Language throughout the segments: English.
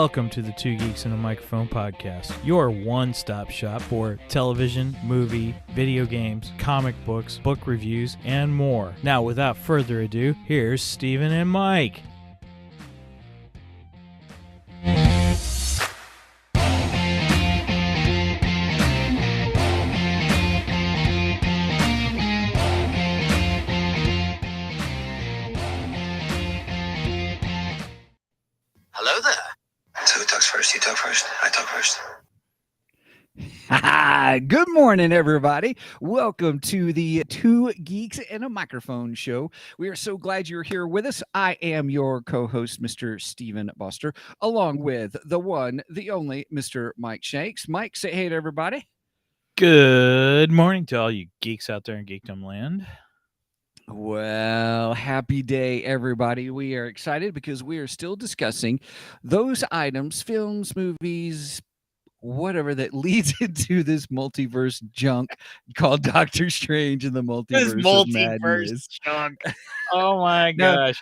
Welcome to the Two Geeks and a Microphone podcast, your one-stop shop for television, movie, video games, comic books, book reviews, and more. Now, without further ado, here's Steven and Mike. Hello there. So who talks first? You talk first? I talk first. Good morning, everybody. Welcome to the Two Geeks and a Microphone show. We are so glad you're here with us. I am your co-host, Mr. Steven Buster, along with the one, the only Mr. Mike Shanks. Mike, say hey to everybody. Good morning to all you geeks out there in Geekdom Land. Well, happy day, everybody. We are excited because we are still discussing those items, films, movies, whatever that leads into this multiverse junk called Doctor Strange and the Multiverse of Madness. Junk. Oh my gosh.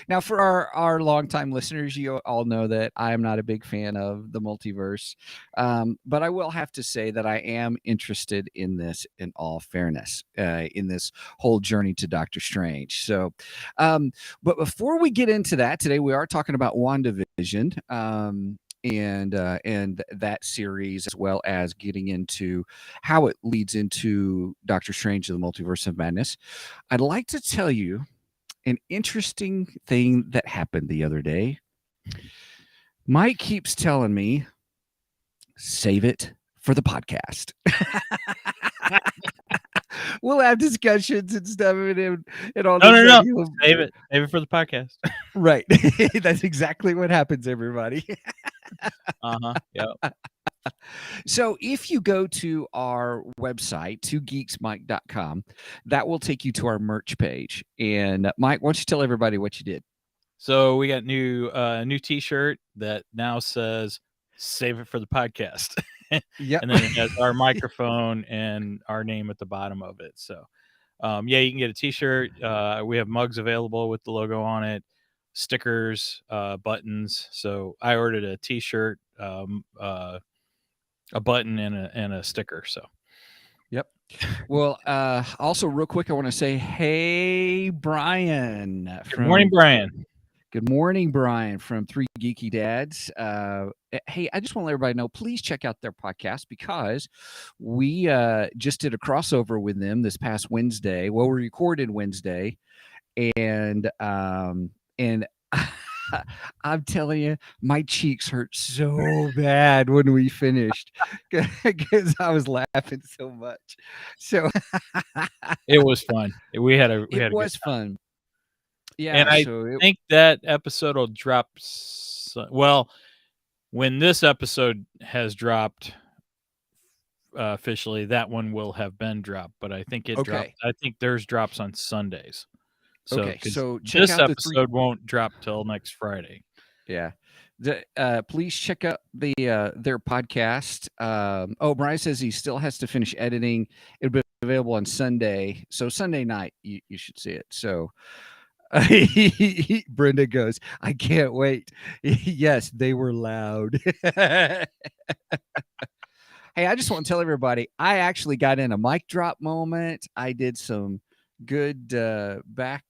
Now, for our longtime listeners, you all know that I am not a big fan of the multiverse, but I will have to say that I am interested in this, in all fairness, in this whole journey to Doctor Strange. So, but before we get into that, today we are talking about Wandavision. And that series, as well as getting into how it leads into Doctor Strange and the Multiverse of Madness. I'd like to tell you an interesting thing that happened the other day. Mike keeps telling me, save it for the podcast. We'll have discussions and stuff and all this. No. Save it for the podcast. Right. That's exactly what happens, everybody. Yeah. So if you go to our website, twogeeksmike.com, that will take you to our merch page. And Mike, why don't you tell everybody what you did? So we got new t-shirt that now says save it for the podcast. Yep. And then it has our microphone and our name at the bottom of it. So yeah, you can get a t-shirt. We have mugs available with the logo on it, stickers, buttons. So I ordered a t-shirt, a button and a sticker. So yep. Well, also real quick, I want to say, hey, Brian. Good morning, Brian. Good morning, Brian from Three Geeky Dads. Hey, I just want to let everybody know, please check out their podcast because we just did a crossover with them this past Wednesday. Well, we recorded Wednesday, and I'm telling you, my cheeks hurt so bad when we finished because I was laughing so much. So it was fun. It was fun. Yeah, and I think that episode will drop. Well, when this episode has dropped officially, that one will have been dropped. But I think it dropped. I think theirs drops on Sundays. So, so this episode won't drop till next Friday. Yeah. Please check out their podcast. Brian says he still has to finish editing. It'll be available on Sunday. So Sunday night, you should see it. So Brenda goes, I can't wait. Yes, they were loud. Hey, I just want to tell everybody, I actually got in a mic drop moment. I did some good back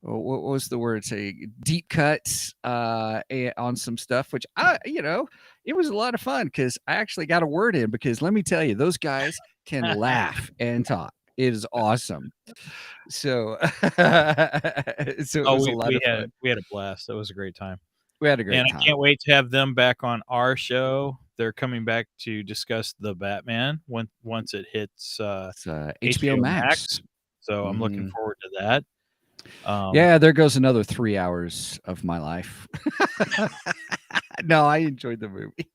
what was the word, say, deep cuts on some stuff, which it was a lot of fun because I actually got a word in, because let me tell you, those guys can laugh and talk. It is awesome. So it was a lot of fun. We had a blast. That was a great time. We had a great time. I can't wait to have them back on our show. They're coming back to discuss the Batman once it hits HBO Max. So I'm looking forward to that. Yeah, there goes another 3 hours of my life. No, I enjoyed the movie.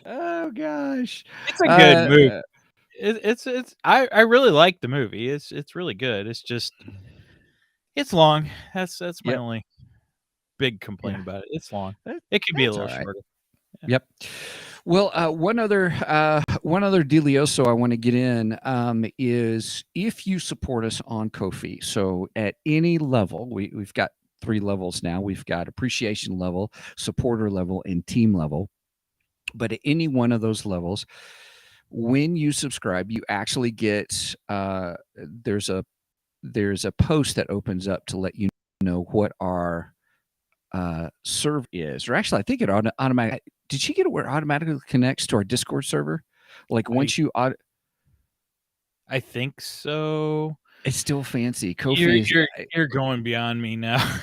Oh gosh, it's a good movie. I really like the movie. It's really good. It's just it's long. That's my only big complaint about it. It's long. It could be a little shorter. Yep. Well, one other dealioso I want to get in is if you support us on Ko-fi. So at any level, we've got 3 levels now. We've got appreciation level, supporter level, and team level. But at any one of those levels, when you subscribe, you actually get there's a post that opens up to let you know what our server is, or actually, I think it automatically. Did you get it where it automatically connects to our Discord server? Like once you I think so. it's still fancy. Ko-fi is You're going beyond me now.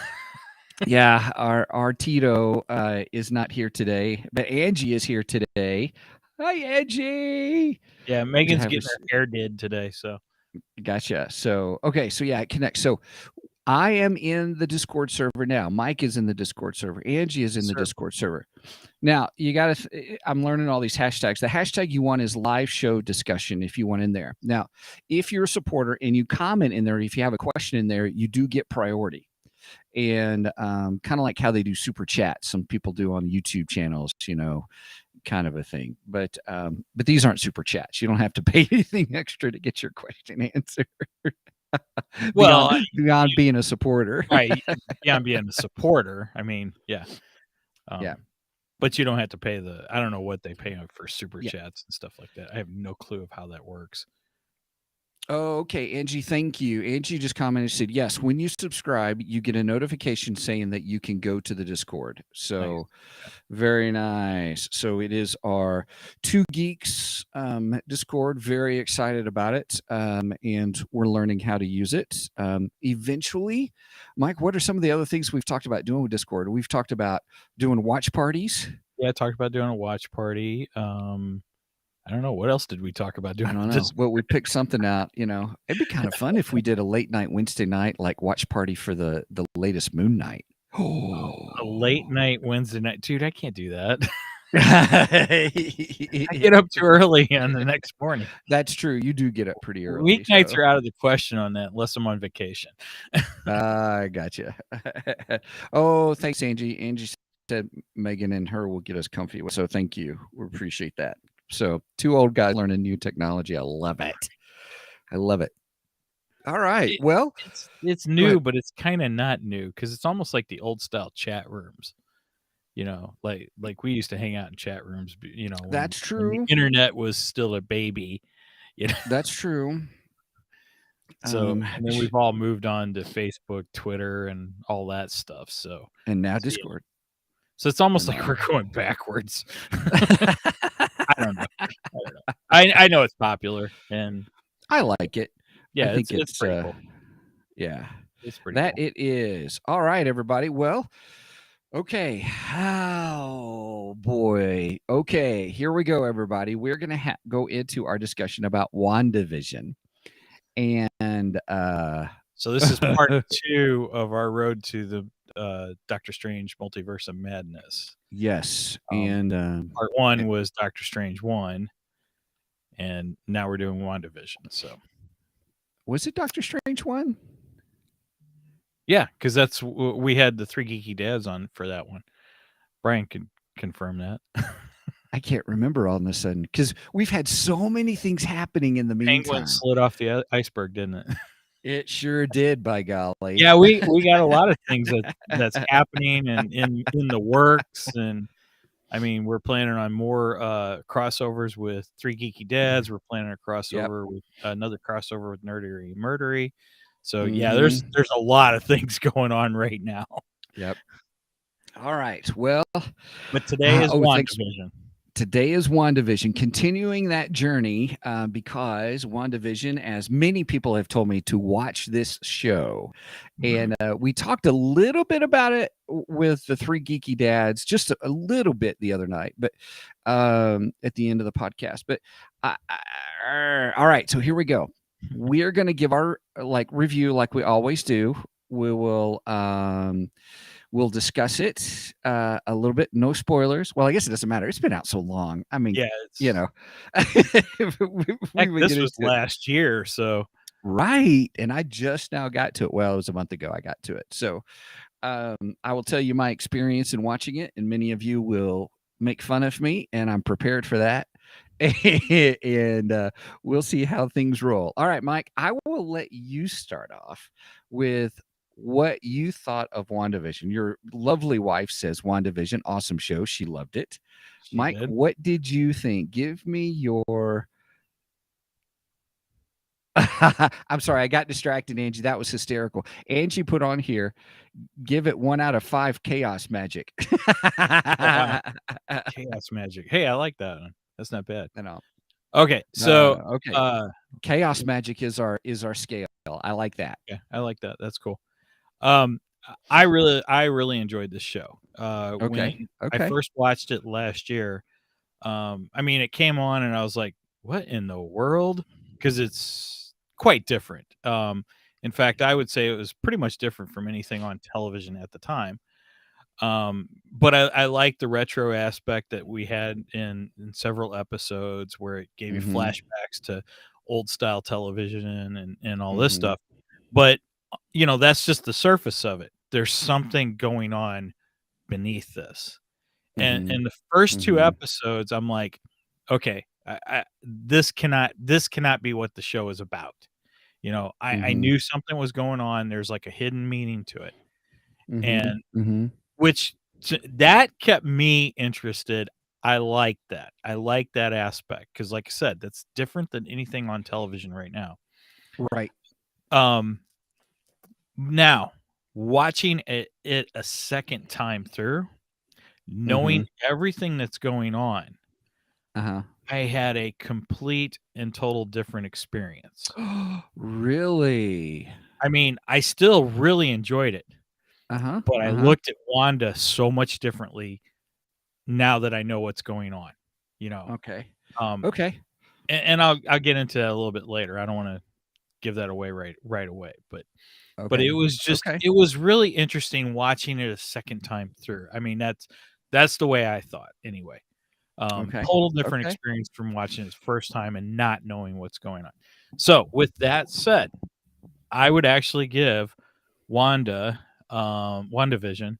yeah. Our Tito is not here today, but Angie is here today. Hi, Angie. Yeah, Megan's getting her hair did today, so Gotcha. So okay, so yeah, it connects. So I am in the Discord server now. Mike is in the Discord server. Angie is in the Discord server. Now, you got to, I'm learning all these hashtags. The hashtag you want is live show discussion if you want in there. Now, if you're a supporter and you comment in there, if you have a question in there, you do get priority. And kind of like how they do super chat, some people do on YouTube channels, kind of a thing. But these aren't super chats. You don't have to pay anything extra to get your question answered. well, beyond being a supporter, right? Beyond being a supporter, I mean, yeah, yeah. But you don't have to pay I don't know what they pay for super chats and stuff like that. I have no clue of how that works. Oh, okay, Angie, thank you. Angie just commented, said, yes, when you subscribe, you get a notification saying that you can go to the Discord. So nice. Very nice. So it is our Two Geeks Discord. Very excited about it. And we're learning how to use it. Eventually, Mike, what are some of the other things we've talked about doing with Discord? We've talked about doing watch parties. Yeah, I talked about doing a watch party. I don't know. What else did we talk about doing? I don't know. Well, we picked something out, It'd be kind of fun if we did a late night Wednesday night, like watch party for the latest Moon Knight. Oh, a late night Wednesday night. Dude, I can't do that. I get up too early on the next morning. That's true. You do get up pretty early. Weeknights are out of the question on that, unless I'm on vacation. I gotcha. Oh, thanks, Angie. Angie said Megan and her will get us comfy. So thank you. We appreciate that. So 2 old guys learning new technology. I love it. I love it. All right. Well, it's new, but it's kind of not new because it's almost like the old style chat rooms. Like we used to hang out in chat rooms. When, that's true. When the internet was still a baby. That's true. So and then we've all moved on to Facebook, Twitter, and all that stuff. So and now Discord. So it's almost like we're going backwards. I don't know. I know it's popular and I like it. Yeah, I think it's pretty cool. Yeah, it's pretty that cool. It is. All right, everybody. Well, okay. Oh boy. Okay, here we go, everybody. We're gonna go into our discussion about WandaVision, and so this is part 2 of our road to the Doctor Strange Multiverse of Madness. Yes, and part 1 was Doctor Strange 1, and now we're doing WandaVision. So, was it Doctor Strange 1? Yeah, because that's we had the 3 geeky dads on for that one. Brian can confirm that. I can't remember all of a sudden because we've had so many things happening in the meantime. Penguin slid off the iceberg, didn't it? It sure did, by golly. Yeah, we got a lot of things that's happening and in the works, and I mean we're planning on more crossovers with 3 geeky dads. We're planning a crossover with another crossover with Nerdery Murdery. So yeah, there's a lot of things going on right now. Yep. All right. Well, but today is WandaVision. Today is WandaVision, continuing that journey because WandaVision, as many people have told me to watch this show. And we talked a little bit about it with the 3 geeky dads, just a little bit the other night, but at the end of the podcast. But all right, so here we go. We're going to give our review like we always do. We will we'll discuss it a little bit. No spoilers. Well, I guess it doesn't matter. It's been out so long. I mean, this was last year, so right. And I just now got to it. Well, it was a month ago I got to it. So I will tell you my experience in watching it, and many of you will make fun of me, and I'm prepared for that. And we'll see how things roll. All right, Mike, I will let you start off with what you thought of WandaVision. Your lovely wife says WandaVision, awesome show. She loved it. She Mike, did. what did you think? Give me your. I'm sorry, I got distracted, Angie. That was hysterical. Angie put on here, give it 1 out of 5 chaos magic. Oh, wow. Chaos magic. Hey, I like that one. That's not bad. You know, Okay, so okay. Chaos magic is our scale. I like that. yeah, I like that. That's cool. I really enjoyed this show. When I Okay. first watched it last year, I mean, it came on and I was like, "What in the world?" Because it's quite different. In fact, I would say it was pretty much different from anything on television at the time. But I like the retro aspect that we had in several episodes where it gave you flashbacks to old style television and all this stuff. But that's just the surface of it. There's something going on beneath this. And in the first 2 episodes, I'm like, okay, this cannot be what the show is about. I knew something was going on. There's like a hidden meaning to it. And which that kept me interested. I like that. I like that aspect because, like I said, that's different than anything on television right now. Right. Now, watching it a second time through, knowing everything that's going on, I had a complete and total different experience. Really? I mean, I still really enjoyed it, but I looked at Wanda so much differently now that I know what's going on. Okay. Okay. And I'll get into that a little bit later. I don't want to give that away right away, but it was just it was really interesting watching it a second time through. I mean, that's the way I thought anyway. Total different experience from watching it first time and not knowing what's going on. So with that said, I would actually give WandaVision,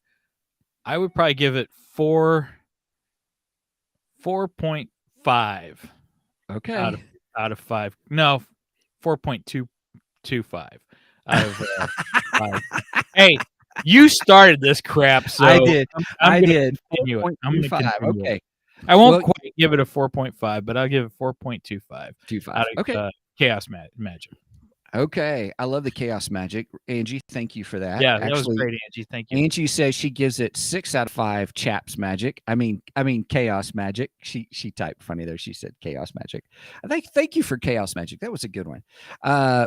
I would probably give it 4.5 out of 5. No, 4.225 out of 5. Hey, you started this crap, so I did. I'm gonna did. continue it. I'm gonna continue Okay. it. I won't quite give it a 4.5, but I'll give it 4.25 out of Chaos Magic. Okay. I love the chaos magic. Angie, thank you for that. Yeah, that was great, Angie. Thank you. Angie says she gives it 6 out of 5 chaps magic. I mean chaos magic. She typed funny there. She said chaos magic. Thank you for chaos magic. That was a good one.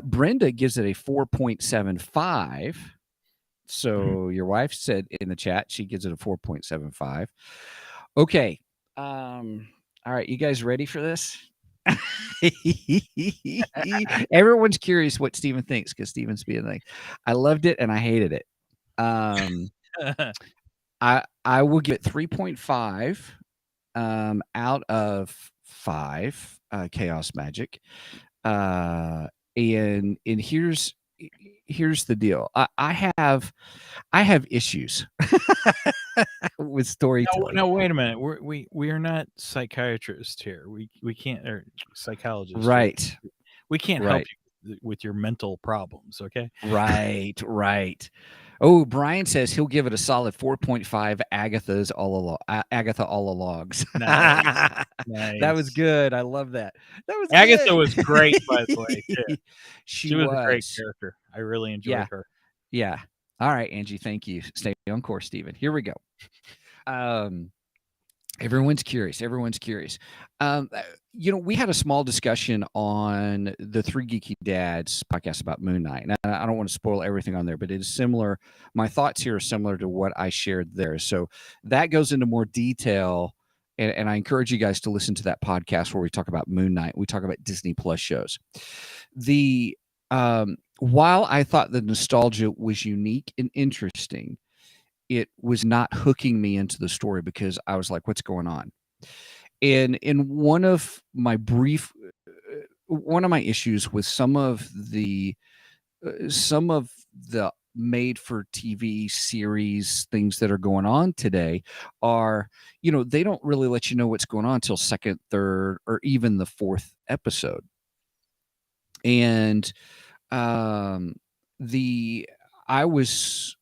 Brenda gives it a 4.75. So your wife said in the chat she gives it a 4.75. Okay. All right, you guys ready for this? Everyone's curious what Steven thinks because Steven's being like, I loved it and I hated it. I will give it 3.5 out of 5 chaos magic. And here's the deal. I have issues with storytelling. No, wait a minute. We are not psychiatrists here. We can't, or psychologists. Right. We can't help you with your mental problems. Okay. Right. Oh, Brian says he'll give it a solid 4.5 Agatha all alogs. Nice. That was good. I love that. That was Agatha good. was great, by the way. Yeah. She was a great character. I really enjoyed her. Yeah. All right, Angie. Thank you. Stay on course, Steven. Here we go. Everyone's curious. We had a small discussion on the Three Geeky Dads podcast about Moon Knight. And I don't want to spoil everything on there, but it is similar. My thoughts here are similar to what I shared there. So that goes into more detail. And I encourage you guys to listen to that podcast where we talk about Moon Knight. We talk about Disney Plus shows. While I thought the nostalgia was unique and interesting, it was not hooking me into the story because I was like, what's going on? And in one of my issues with some of the made for TV series, things that are going on today are, they don't really let you know what's going on until second, third, or even the fourth episode. And I was,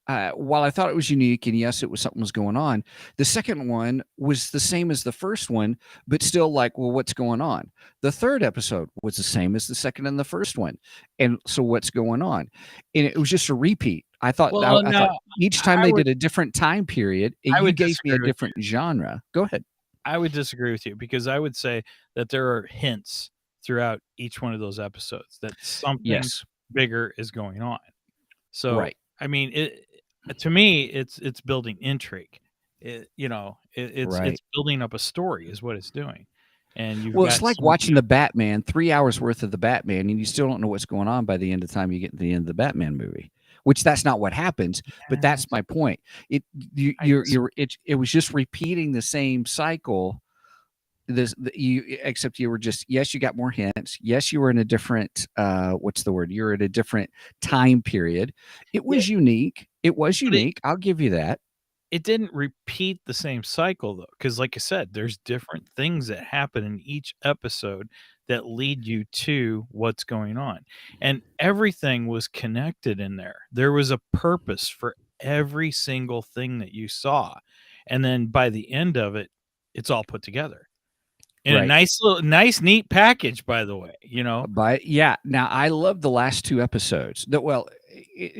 while I thought it was unique and yes, it was something was going on, the second one was the same as the first one, but still like, well, what's going on? The third episode was the same as the second and the first one. And so what's going on? And it was just a repeat. I thought, I thought each time they did a different time period, you gave me a different genre. Go ahead. I would disagree with you because I would say that there are hints throughout each one of those episodes that something bigger is going on. So, right. I mean, to me, it's building intrigue. It's building up a story is what it's doing. And it's like watching the Batman, 3 hours worth of the Batman, and you still don't know what's going on by the end of the time you get to the end of the Batman movie. Which that's not what happens, but that's my point. It was just repeating the same cycle. Except you were just, yes, you got more hints. Yes, you were in a different what's the word? You're at a different time period. It was unique. It was unique. I'll give you that. It didn't repeat the same cycle though, because like I said, there's different things that happen in each episode that lead you to what's going on, and everything was connected in there. There was a purpose for every single thing that you saw, and then by the end of it, it's all put together in a nice, neat package. By the way, But yeah, now I love the last two episodes.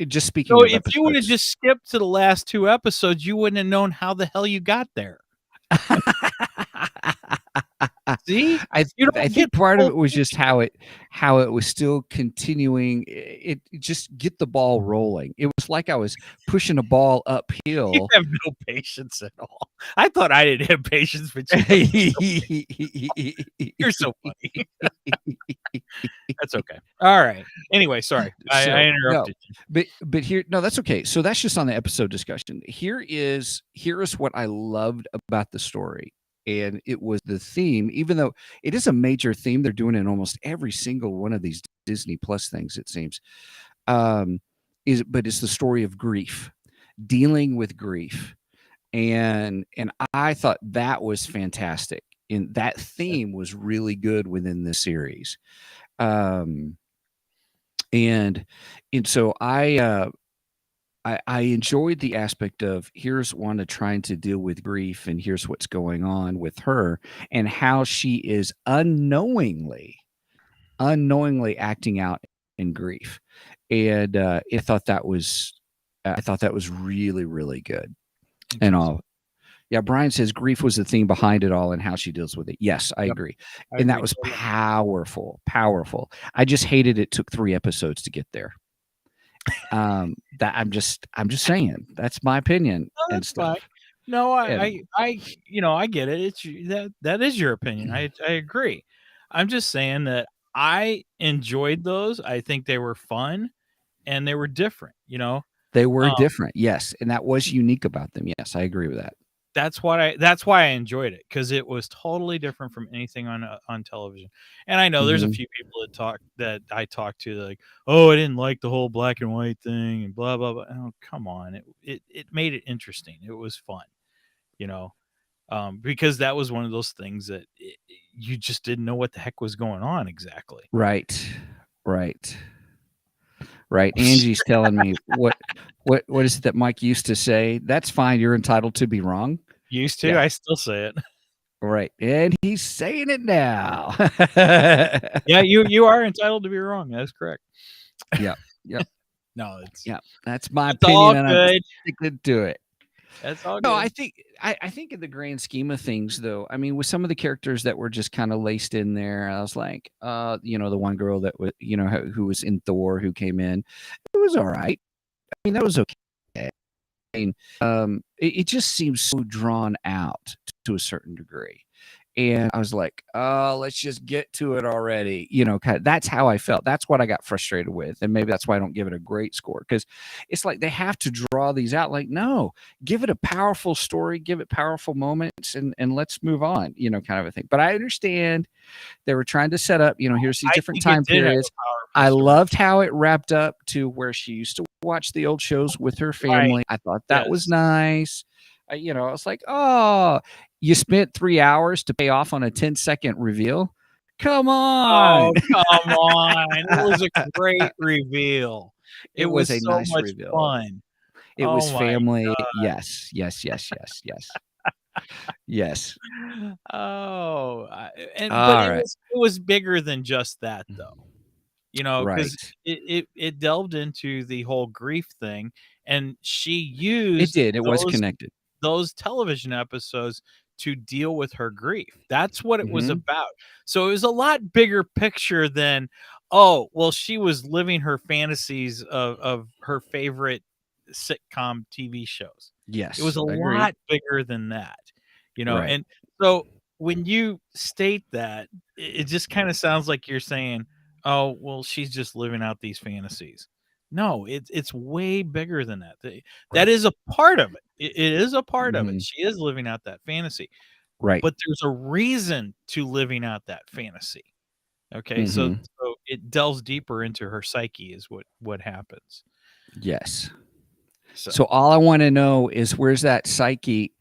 Just speaking. So of if episodes, you would have just skipped to the last two episodes, you wouldn't have known how the hell you got there. See, I think part of it was just how it was still continuing. It just get the ball rolling. It was like I was pushing a ball uphill. You have no patience at all. I thought I didn't have patience, but you're so funny. That's okay. All right. Anyway, sorry, I interrupted you. But here, no, that's okay. So that's just on the episode discussion. Here is what I loved about the story. And it was the theme, even though it is a major theme, they're doing it in almost every single one of these Disney Plus things, it seems. But it's the story of grief, dealing with grief. And I thought that was fantastic. And that theme was really good within the series. And so I enjoyed the aspect of here's Wanda trying to deal with grief, and here's what's going on with her, and how she is unknowingly acting out in grief. And I thought that was really, really good. And all. Yeah, Brian says grief was the theme behind it all and how she deals with it. Yes, I agree. And that was powerful. I just hated it took 3 episodes to get there. That I'm just saying that's my opinion. No, and stuff. Fine. No, I get it. It's that is your opinion. I agree. I'm just saying that I enjoyed those. I think they were fun and they were different. They were different. Yes, and that was unique about them. Yes, I agree with that. That's why I enjoyed it, because it was totally different from anything on television. And I know there's a few people that I talk to like, oh, I didn't like the whole black and white thing and blah blah blah. Oh, come on, it made it interesting. It was fun, because that was one of those things that you just didn't know what the heck was going on exactly. Right. Angie's telling me what is it that Mike used to say? That's fine. You're entitled to be wrong. Used to. Yeah. I still say it. Right. And he's saying it now. Yeah, you are entitled to be wrong. That's correct. Yep. No, that's my opinion, and I'm sticking to it. That's all good. No, I think in the grand scheme of things, though, I mean, with some of the characters that were just kind of laced in there, I was like, the one girl that was, who was in Thor, who came in, it was all right. I mean, that was okay. I mean, it just seems so drawn out to a certain degree. And I was like, let's just get to it already. That's how I felt. That's what I got frustrated with. And maybe that's why I don't give it a great score, because it's like they have to draw these out. Like, no, give it a powerful story, give it powerful moments, and let's move on, kind of a thing. But I understand they were trying to set up, here's these different time periods. I loved how it wrapped up to where she used to watch the old shows with her family. Right. I thought that was Yes. nice. I was like, oh, you spent 3 hours to pay off on a 10-second reveal. Come on. Oh, come on. It was a great reveal. It It was was a so nice much reveal. fun. It Oh was my family. god. Yes, yes, yes, yes, yes. Yes. Oh, but All right. it was bigger than just that though. Right. Because it delved into the whole grief thing, and she It used did. It was connected. those television episodes to deal with her grief. That's what it was Mhm. about. So it was a lot bigger picture than, oh, well, she was living her fantasies of her favorite sitcom TV shows. It was Yes. a Agreed. lot bigger than that, Right. and so when you state that, it just kind of sounds like you're saying, "Oh, well, she's just living out these fantasies." No, it's way bigger than that. That is a part of it. It is a part of it. Mhm. She is living out that fantasy, Right. but there's a reason to living out that fantasy. Okay, so Mhm. so it delves deeper into her psyche is what happens. Yes. So So all I want to know is where's that psyche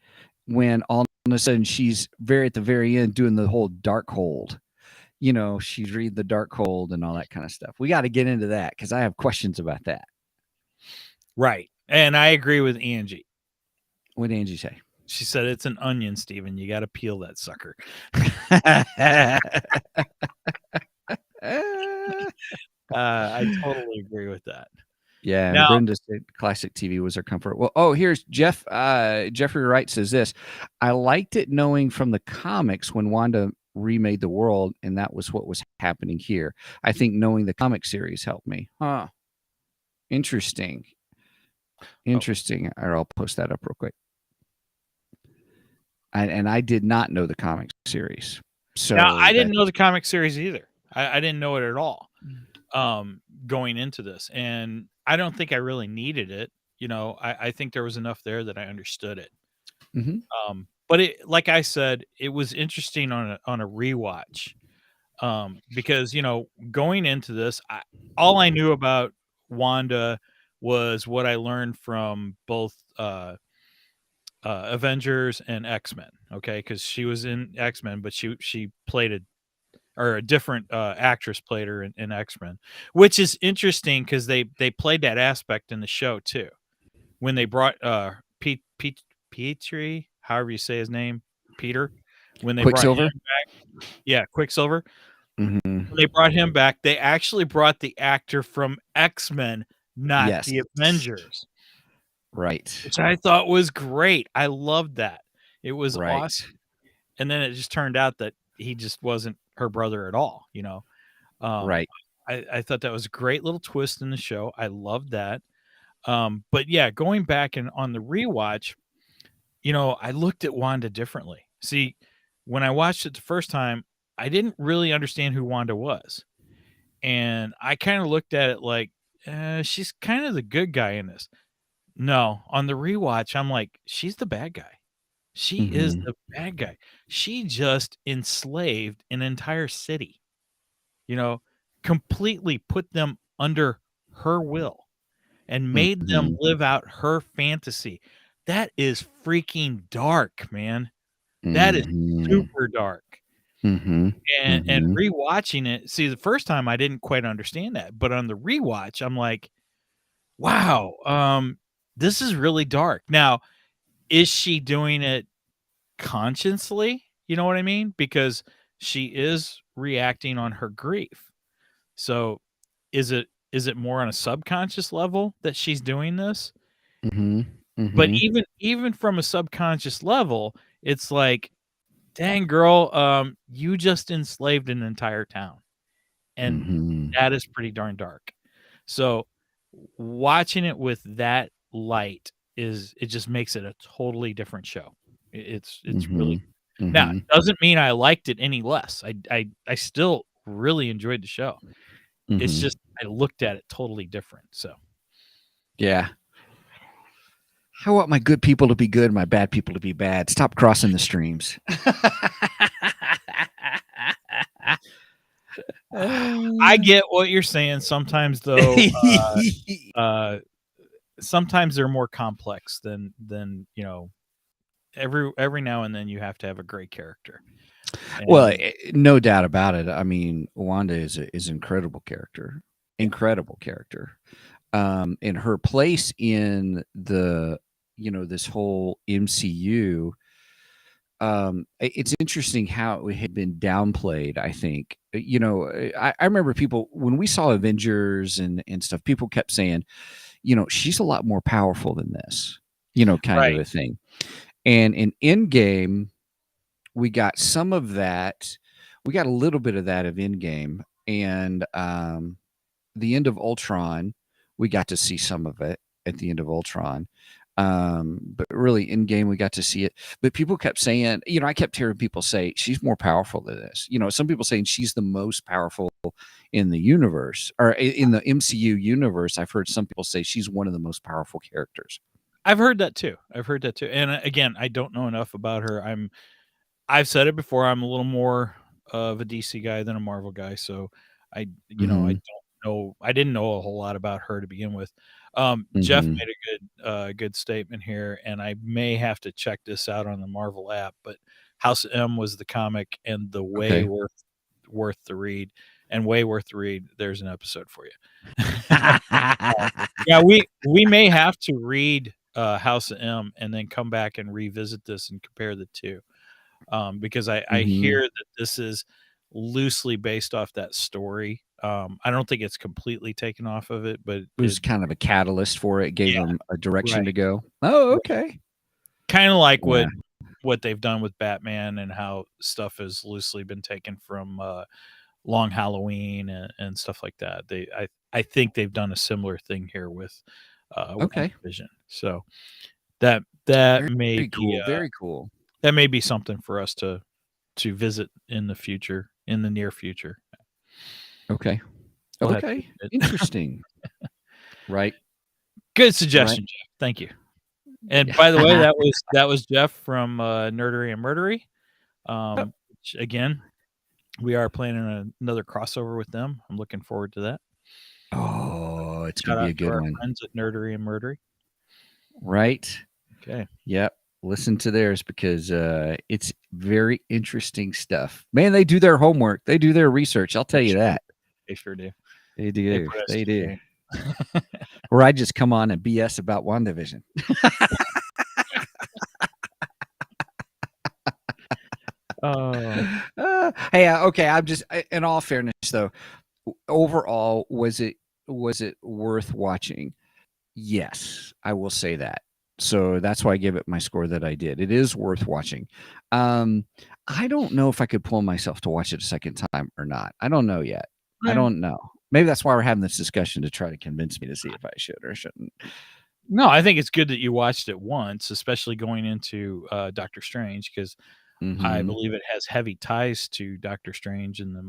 when all of a sudden she's at the very end doing the whole dark hold. She's reading the dark hold and all that kind of stuff. We got to get into that because I have questions about that. right, and I agree with Angie. What did Angie say? She said it's an onion, Steven. You got to peel that sucker. I totally agree with that. Yeah, and Now, Brenda said classic TV was her comfort. Well, here's Jeff. Jeffrey Wright says this. I liked it knowing from the comics when Wanda remade the world, and that was what was happening here. I think knowing the comic series helped me. Huh. Interesting. Interesting. I'll post that up real quick. And I did not know the comic series. So now I didn't know the comic series either. I didn't know it at all going into this, and I don't think I really needed it. I think there was enough there that I understood it. Mhm. But like I said, it was interesting on a rewatch because going into this, all I knew about Wanda was what I learned from both Avengers and X-Men. Okay, because she was in X-Men, but she played a different actress played her in X-Men, which is interesting because they played that aspect in the show too. When they brought Petrie, however you say his name, Peter, when they brought him Quicksilver. back, yeah, Quicksilver. Mhm. When they brought him back, they actually brought the actor from X-Men, not Yes. the Avengers, Right. which I thought was great. I loved that. It was Right. awesome. And then it just turned out that he just wasn't her brother at all. Right. I thought that was a great little twist in the show. I loved that. But yeah, going back and on the rewatch, I looked at Wanda differently. See, when I watched it the first time, I didn't really understand who Wanda was. And I kind of looked at it like, she's kind of the good guy in this. No, on the rewatch, I'm like, she's the bad guy. She is Mhm. the bad guy. She just enslaved an entire city, you know, completely put them under her will and made them Mhm. live out her fantasy. That is freaking dark, man. That is Mhm. super dark. Mhm. And Mhm. rewatching it, see, the first time I didn't quite understand that, but on the rewatch, I'm like, wow, this is really dark. Now, is she doing it consciously? You know what I mean? Because she is reacting on her grief. So is it more on a subconscious level that she's doing this? Mhm. But Mhm. even from a subconscious level, it's like, dang girl, you just enslaved an entire town. And Mhm. that is pretty darn dark. So watching it with that light it just makes it a totally different show. It's really Mhm. now, Mhm. it doesn't mean I liked it any less. I still really enjoyed the show. It's Mhm. just I looked at it totally different. So Yeah. I want my good people to be good and my bad people to be bad. Stop crossing the streams. I get what you're saying. Sometimes though, sometimes they're more complex than every now and then you have to have a great character. Well, And no doubt about it. I mean, Wanda is an incredible character, incredible character. And her place in the this whole MCU. It's interesting how it had been downplayed. I think I remember people when we saw Avengers and stuff. People kept saying, she's a lot more powerful than this, kind of right. a thing. And in Endgame, we got some of that. We got a little bit of that of Endgame, and the end of Ultron. We got to see some of it at the end of Ultron. But really in game we got to see it. But people kept saying, I kept hearing people say she's more powerful than this. Some people saying she's the most powerful in the universe or in the MCU universe. I've heard some people say she's one of the most powerful characters. I've heard that too. And again, I don't know enough about her. I've said it before. I'm a little more of a DC guy than a Marvel guy, so I don't know. I didn't know a whole lot about her to begin with. Jeff made a good statement here, and I may have to check this out on the Marvel app. But House M was the comic, and the way worth the read, and way worth the read. There's an episode for you. Yeah, we may have to read House M and then come back and revisit this and compare the two, because I hear that this is loosely based off that story. I don't think it's completely taken off of it, but it was kind of a catalyst for it. It gave them a direction to go. Oh, okay. Kind of like what they've done with Batman and how stuff has loosely been taken from Long Halloween and stuff like that. I think they've done a similar thing here with Wandavision. So that may be cool. Very cool. That may be something for us to visit in the future, in the near future. Okay. Okay. Interesting. Right. Good suggestion, Jeff. Thank you. And by the way, that was Jeff from Nerdery and Murdery. Which, again, we are planning another crossover with them. I'm looking forward to that. Oh, it's gonna be a good one. Friends at Nerdery and Murdery. Right. Okay. Yep. Listen to theirs because it's very interesting stuff. Man, they do their homework. They do their research. I'll tell you that. They sure do. They do. They do. Or I just come on and BS about WandaVision. Hey, okay. I'm just, in all fairness, though, overall, was it worth watching? Yes, I will say that. So that's why I gave it my score that I did. It is worth watching. I don't know if I could pull myself to watch it a second time or not. I don't know yet. I don't know. Maybe that's why we're having this discussion, to try to convince me to see if I should or shouldn't. No, I think it's good that you watched it once, especially going into Doctor Strange, because I believe it has heavy ties to Doctor Strange and the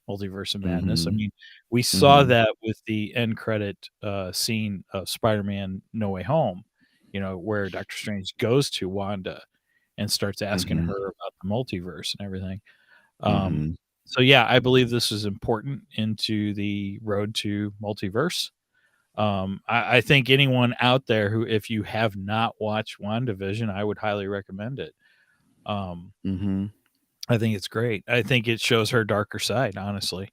Multiverse of Madness. I mean, we saw that with the end credit scene of Spider-Man No Way Home, where Doctor Strange goes to Wanda and starts asking her about the multiverse and everything. So yeah, I believe this is important into the road to multiverse. I think anyone out there who, if you have not watched WandaVision, I would highly recommend it. I think it's great. I think it shows her darker side, honestly,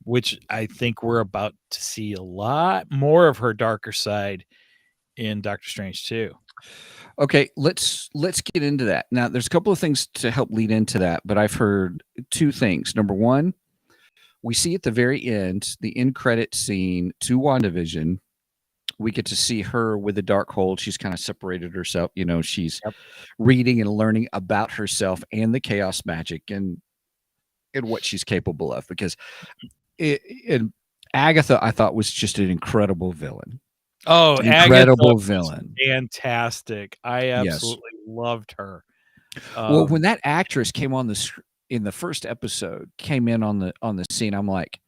which I think we're about to see a lot more of her darker side in Doctor Strange 2. Okay, let's get into that. Now, there's a couple of things to help lead into that, but I've heard two things. Number one, we see at the very end, the end credit scene to WandaVision, we get to see her with the Darkhold. She's kind of separated herself. She's reading and learning about herself and the chaos magic and what she's capable of. Because Agatha, I thought, was just an incredible villain. Oh, incredible Agatha villain. Fantastic. I absolutely loved her. Well, when that actress came on in the first episode, came in on the scene, I'm like,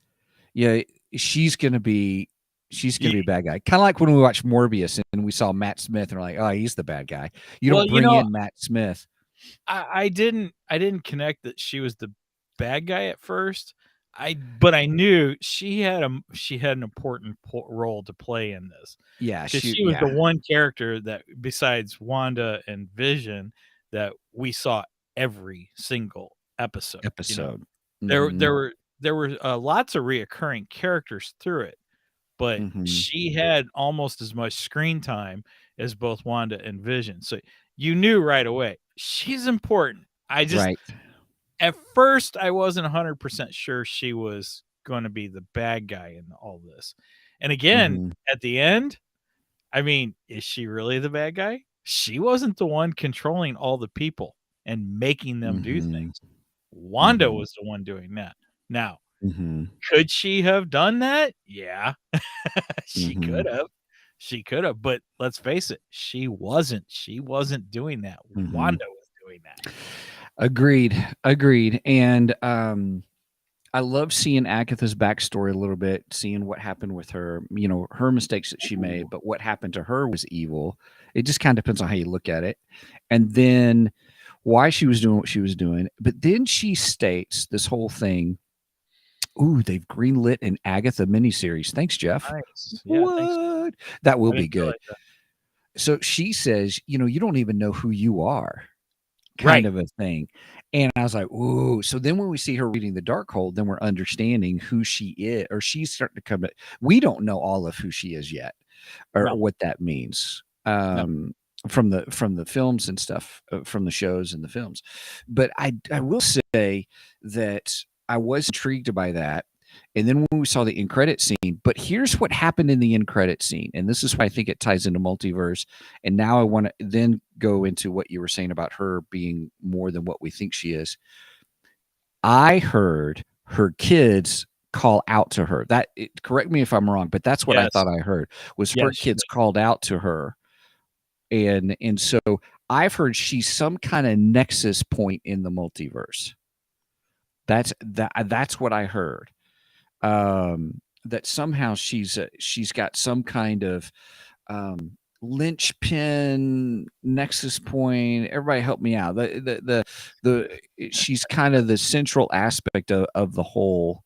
yeah, she's gonna be a bad guy. Kind of like when we watched Morbius and we saw Matt Smith and we're like, oh, he's the bad guy. You don't bring in Matt Smith. I didn't connect that she was the bad guy at first, but I knew she had an important role to play in this, Yeah, because she she was the yeah, one character that, besides Wanda and Vision, that we saw every single episode. You know, episode. there Mhm, there were there were lots of reoccurring characters through it, but mhm. she had almost as much screen time as both Wanda and Vision. So you knew right away she's important. I just Right. At first I wasn't 100% sure she was going to be the bad guy in all this. And again, Mhm, at the end, I mean, is she really the bad guy? She wasn't the one controlling all the people and making them do mhm, things. Wanda mhm, was the one doing that. Now, mhm, could she have done that? Yeah, she could mhm, have. She could have, but let's face it, she wasn't. She wasn't doing that. mhm. Wanda was doing that. Agreed, agreed, and, I love seeing Agatha's backstory a little bit, seeing what happened with her, her mistakes that she made, Ooh, but what happened to her was evil. It just kind of depends on how you look at it. And then why she was doing what she was doing. But then she states this whole thing. Ooh, they've greenlit an Agatha miniseries. Thanks, Jeff. nice. Yeah, thanks. What? That will I be didn't good. realize that. So she says, you don't even know who you are, kind Right. of a thing. And I was like, "Ooh." So then when we see her reading the Darkhold, then we're understanding who she is, or she's starting to come. We don't know all of who she is yet, or No, what that means. no. From the films and stuff, from the shows and the films. But I will say that I was intrigued by that. And then when we saw the end credit scene, but here's what happened in the end credit scene, and this is why I think it ties into multiverse. And now I want to then go into what you were saying about her being more than what we think she is. I heard her kids call out to her. Correct me if I'm wrong, but that's what I Yes. thought I heard was her Yes, she kids did. called out to her, and so I've heard she's some kind of nexus point in the multiverse. That's what I heard. That somehow she's got some kind of linchpin nexus point. Everybody help me out. She's kind of the central aspect of the whole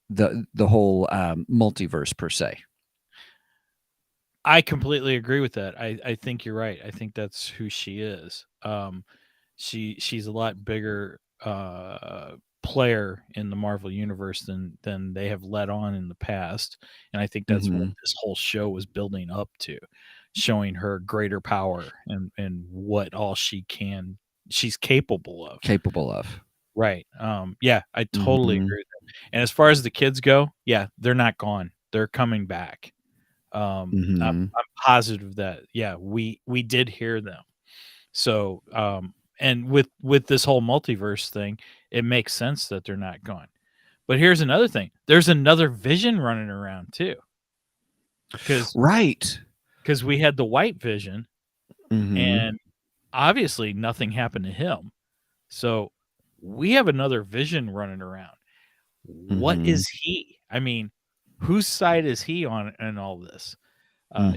multiverse per se. I completely agree with that. I think you're right. I think that's who she is. She's a lot bigger player in the Marvel universe than they have let on in the past, and I think that's what Hmm. this whole show was building up to, showing her greater power and what all she's capable of. Capable of. Right. Yeah, I totally Hmm. agree with that. And as far as the kids go, yeah, they're not gone. They're coming back. Hmm. I'm positive that, yeah, we did hear them. So, and with this whole multiverse thing, it makes sense that they're not gone. But here's another thing. There's another Vision running around too, because Right. we had the White Vision, Hmm. and obviously nothing happened to him. So we have another Vision running around. What Hmm. is he? I mean, whose side is he on in all this?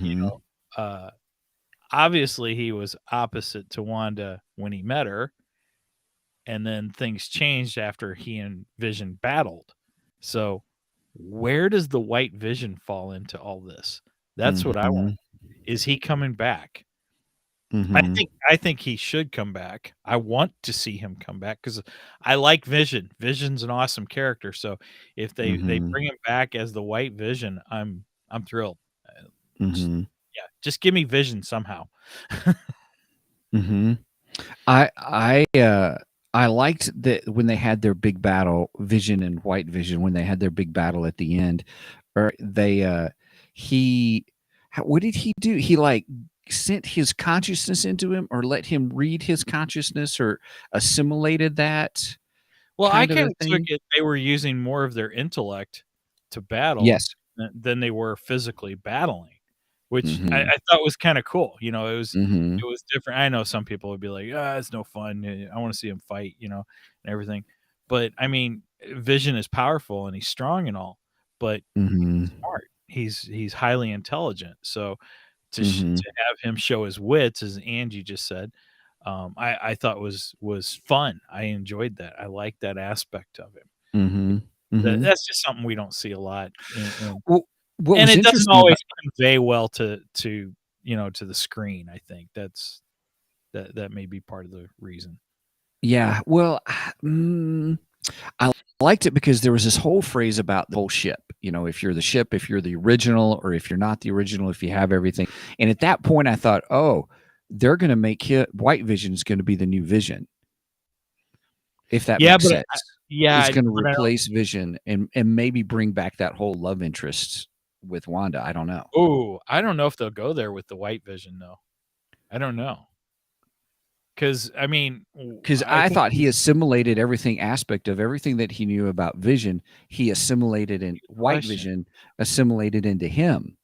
You Hmm. know, obviously he was opposite to Wanda when he met her, and then things changed after he and Vision battled. So, where does the White Vision fall into all this? That's what I want. Hmm. Is he coming back? Hmm. I think he should come back. I want to see him come back because I like Vision. Vision's an awesome character. So if they Hmm. bring him back as the White Vision, I'm thrilled. Just Hmm. yeah, just give me Vision somehow. Hmm. I liked that when they had their big battle, Vision and White Vision, when they had their big battle at the end, or he, what did he do? He like sent his consciousness into him, or let him read his consciousness, or assimilated that Well, I kind of a kinda took thing. it they were using more of their intellect to battle Yes. than they were physically battling, which Mm-hmm. I thought was kinda cool, Mm-hmm. it was different. I know some people would be like, "Ah, it's no fun, I wanna see him fight," and everything, but, I mean, Vision is powerful and he's strong and all, but Mm-hmm. he's smart. He's highly intelligent, so Mm-hmm. to have him show his wits, as Angie just said, I thought was fun. I enjoyed that. I liked that aspect of him. Mhm. Mhm. That's just something we don't see a lot, Well, what and was it doesn't interesting always about convey well to to the screen. I think that may be part of the reason. yeah, well, I liked it because there was this whole phrase about the whole ship. If you're the ship, if you're the original, or if you're not the original, if you have everything. And at that point, I thought, oh, they're going to make White Vision is going to be the new Vision, if that Yeah, makes but sense. It's yeah, going to but I don't. replace Vision and maybe bring back that whole love interest with Wanda. I don't know. Oh, I don't know if they'll go there with the White Vision though. I don't know because I mean, Because I I think thought he assimilated everything aspect of everything that he knew about Vision. He assimilated in White question. Vision, assimilated into him.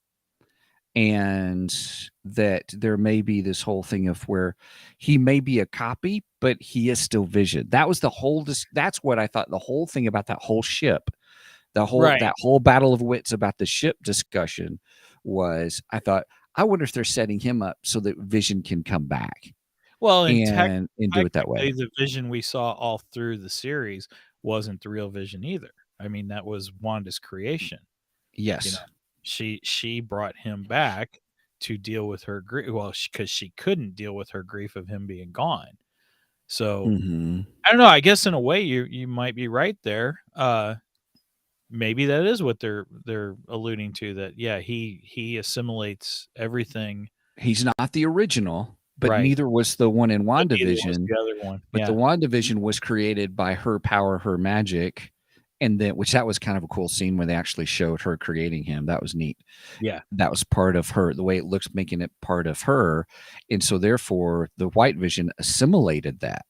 And that there may be this whole thing of where he may be a copy, but he is still Vision. That was the whole. That's what I thought. The whole thing about that whole ship, Right. that whole battle of wits about the ship discussion was. I thought, I wonder if they're setting him up so that Vision can come back Well, and do it that way. technically, the Vision we saw all through the series wasn't the real Vision either. I mean, that was Wanda's creation. Yes. She brought him back to deal with her grief. Well, because she couldn't deal with her grief of him being gone. So Mm-hmm. I don't know. I guess in a way, you might be right there. Maybe that is what they're alluding to. That yeah, he assimilates everything. He's not the original, but Right. neither was the one in But neither was WandaVision. the other one. But the Yeah. WandaVision was created by her power, her magic, and then which that was kind of a cool scene where they actually showed her creating him. That was neat. Yeah. That was part of her, the way it looks, making it part of her, and so therefore the White Vision assimilated that.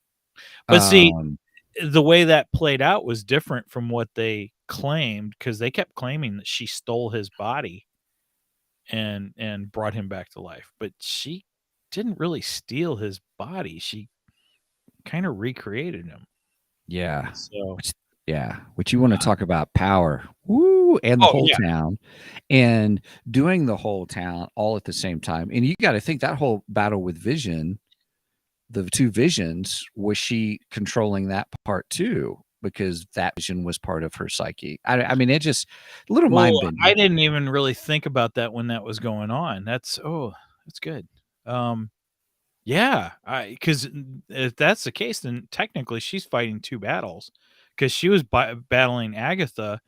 But see, Um, the way that played out was different from what they claimed because they kept claiming that she stole his body and brought him back to life, but she didn't really steal his body. She kind of recreated him. yeah, So which you want to talk about power, woo, and the oh whole yeah. town, and doing the whole town all at the same time. And you got to think that whole battle with Vision, the two Visions, was she controlling that part too? Because that Vision was part of her psyche. I mean, it just a little mind Well, bending. I didn't even really think about that when that was going on. That's good. Yeah, because if that's the case, then technically she's fighting two battles because she was battling Agatha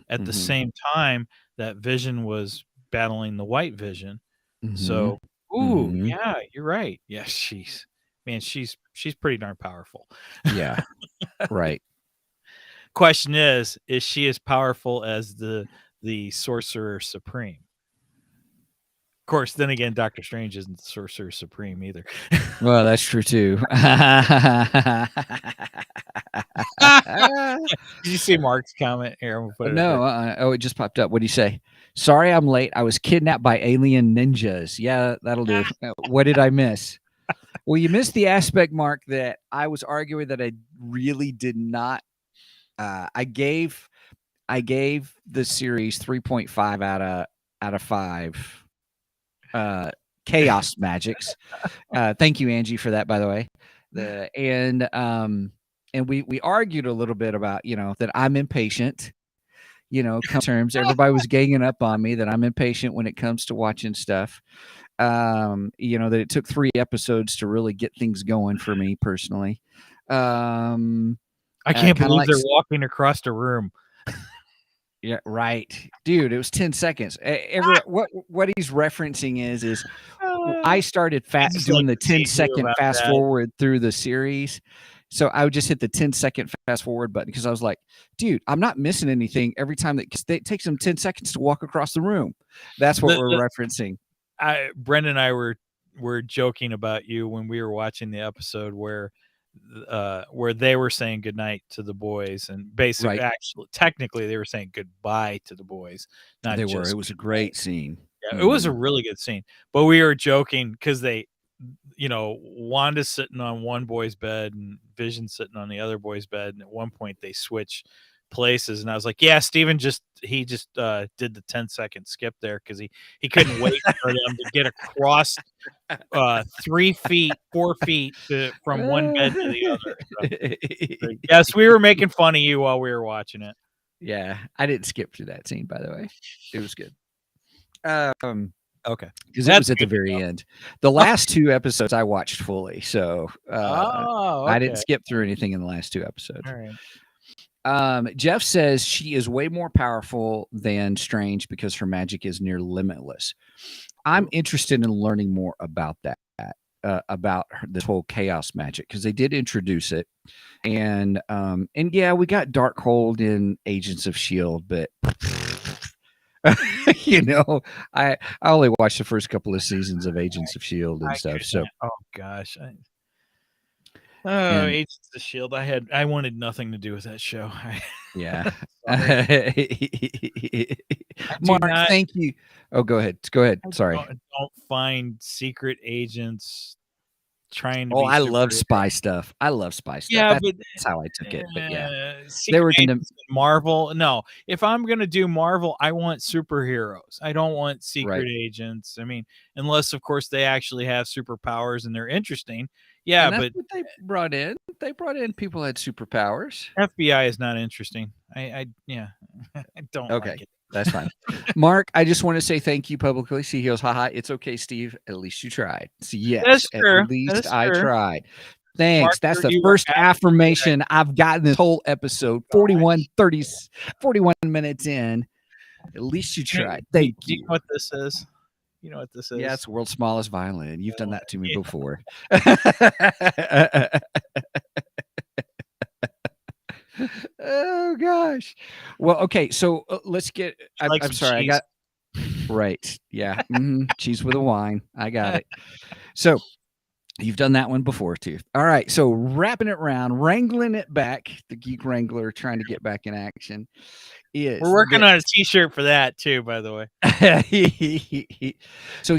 at the Mm-hmm. same time that Vision was battling the White Vision. Mm-hmm. So, Mm-hmm. yeah, you're right. Yeah, she's pretty darn powerful. Yeah, right. Question is she as powerful as the Sorcerer Supreme? Of course, then again, Doctor Strange isn't the Sorcerer Supreme either. Well, that's true too. Did you see Mark's comment here? I'm gonna put it No, up oh, it just popped up. What do you say? Sorry, I'm late. I was kidnapped by alien ninjas. Yeah, that'll do. What did I miss? Well, you missed the aspect, Mark, that I was arguing that I really did not. I gave the series 3.5 out of 5. Chaos magics. Thank you, Angie, for that. By the way, and we argued a little bit about that I'm impatient. Come to terms. Everybody was ganging up on me that I'm impatient when it comes to watching stuff. That it took 3 episodes to really get things going for me personally. I can't believe like, they're walking across the room. Yeah, right, dude. It was 10 seconds. What he's referencing is I started doing the 10-second fast forward through the series. So I would just hit the 10-second fast forward button because I was like, dude, I'm not missing anything every time that it takes them 10 seconds to walk across the room. That's what we're referencing. Brendan and I were joking about you when we were watching the episode where they were saying goodnight to the boys and basically actually technically they were saying goodbye to the boys. Not they just were. It was a great scene. Yeah, it was a really good scene. But we were joking because Wanda's sitting on one boy's bed and Vision's sitting on the other boy's bed, and at one point they switch places, and I was like, yeah, Steven just did the 10-second skip there because he couldn't wait for them to get across 3 feet, 4 feet from one bed to the other. So, yes, we were making fun of you while we were watching it. Yeah, I didn't skip through that scene, by the way. It was good. Okay, because it was at the very end. The last 2 episodes I watched fully, so I didn't skip through anything in the last 2 episodes. All right. Jeff says she is way more powerful than Strange because her magic is near limitless. I'm interested in learning more about that, about this whole chaos magic, because they did introduce it, and yeah, we got Darkhold in Agents of S.H.I.E.L.D., but you know, I only watched the first couple of seasons of Agents of S.H.I.E.L.D. and stuff. So, oh gosh, Agents of S.H.I.E.L.D. I wanted nothing to do with that show. Yeah. Mark, thank you. Oh, go ahead. Sorry. Don't find secret agents trying to Oh, be I love spy stuff. Yeah, but that's how I took it. But yeah, they were into Marvel. No, if I'm gonna do Marvel, I want superheroes. I don't want secret agents. I mean, unless of course they actually have superpowers and they're interesting. Yeah, and that's but what they brought in. They brought in people who had superpowers. FBI is not interesting. I don't like it. That's fine. Mark, I just want to say thank you publicly. See, he goes, haha, it's okay, Steve. At least you tried. So, yes, at least I tried. Thanks. Mark, that's the first affirmation I've gotten this whole episode. 41 minutes in. At least you tried. Thank you. Do you know what this is? You know what this is? Yeah, it's the world's smallest violin. You've done that to me before. Oh gosh. Well, okay. So let's get. I'm sorry. Cheese. I got right. Yeah. Cheese with a wine. I got it. So you've done that one before too. All right. So wrapping it around, wrangling it back. The Geek Wrangler trying to get back in action. We're working on a T-shirt for that too, by the way. So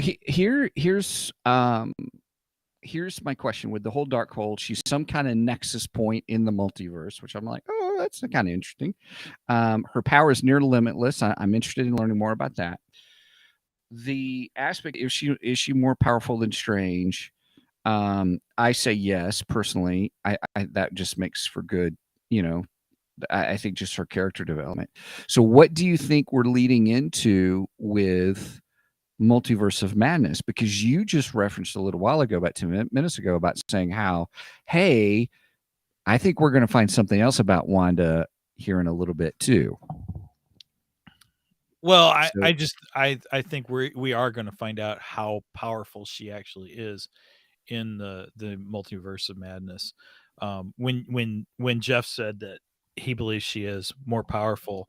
here's my question with the whole Darkhold. She's some kind of nexus point in the multiverse, which I'm like, oh, that's kind of interesting. Her power is near limitless. I'm interested in learning more about that. The aspect, is she more powerful than Strange? I say yes, personally. I that just makes for good, I think just her character development. So what do you think we're leading into with Multiverse of Madness? Because you just referenced a little while ago, about 2 minutes ago, about saying how, hey, I think we're going to find something else about Wanda here in a little bit too. Well, I think we are going to find out how powerful she actually is in the Multiverse of Madness. When Jeff said that he believes she is more powerful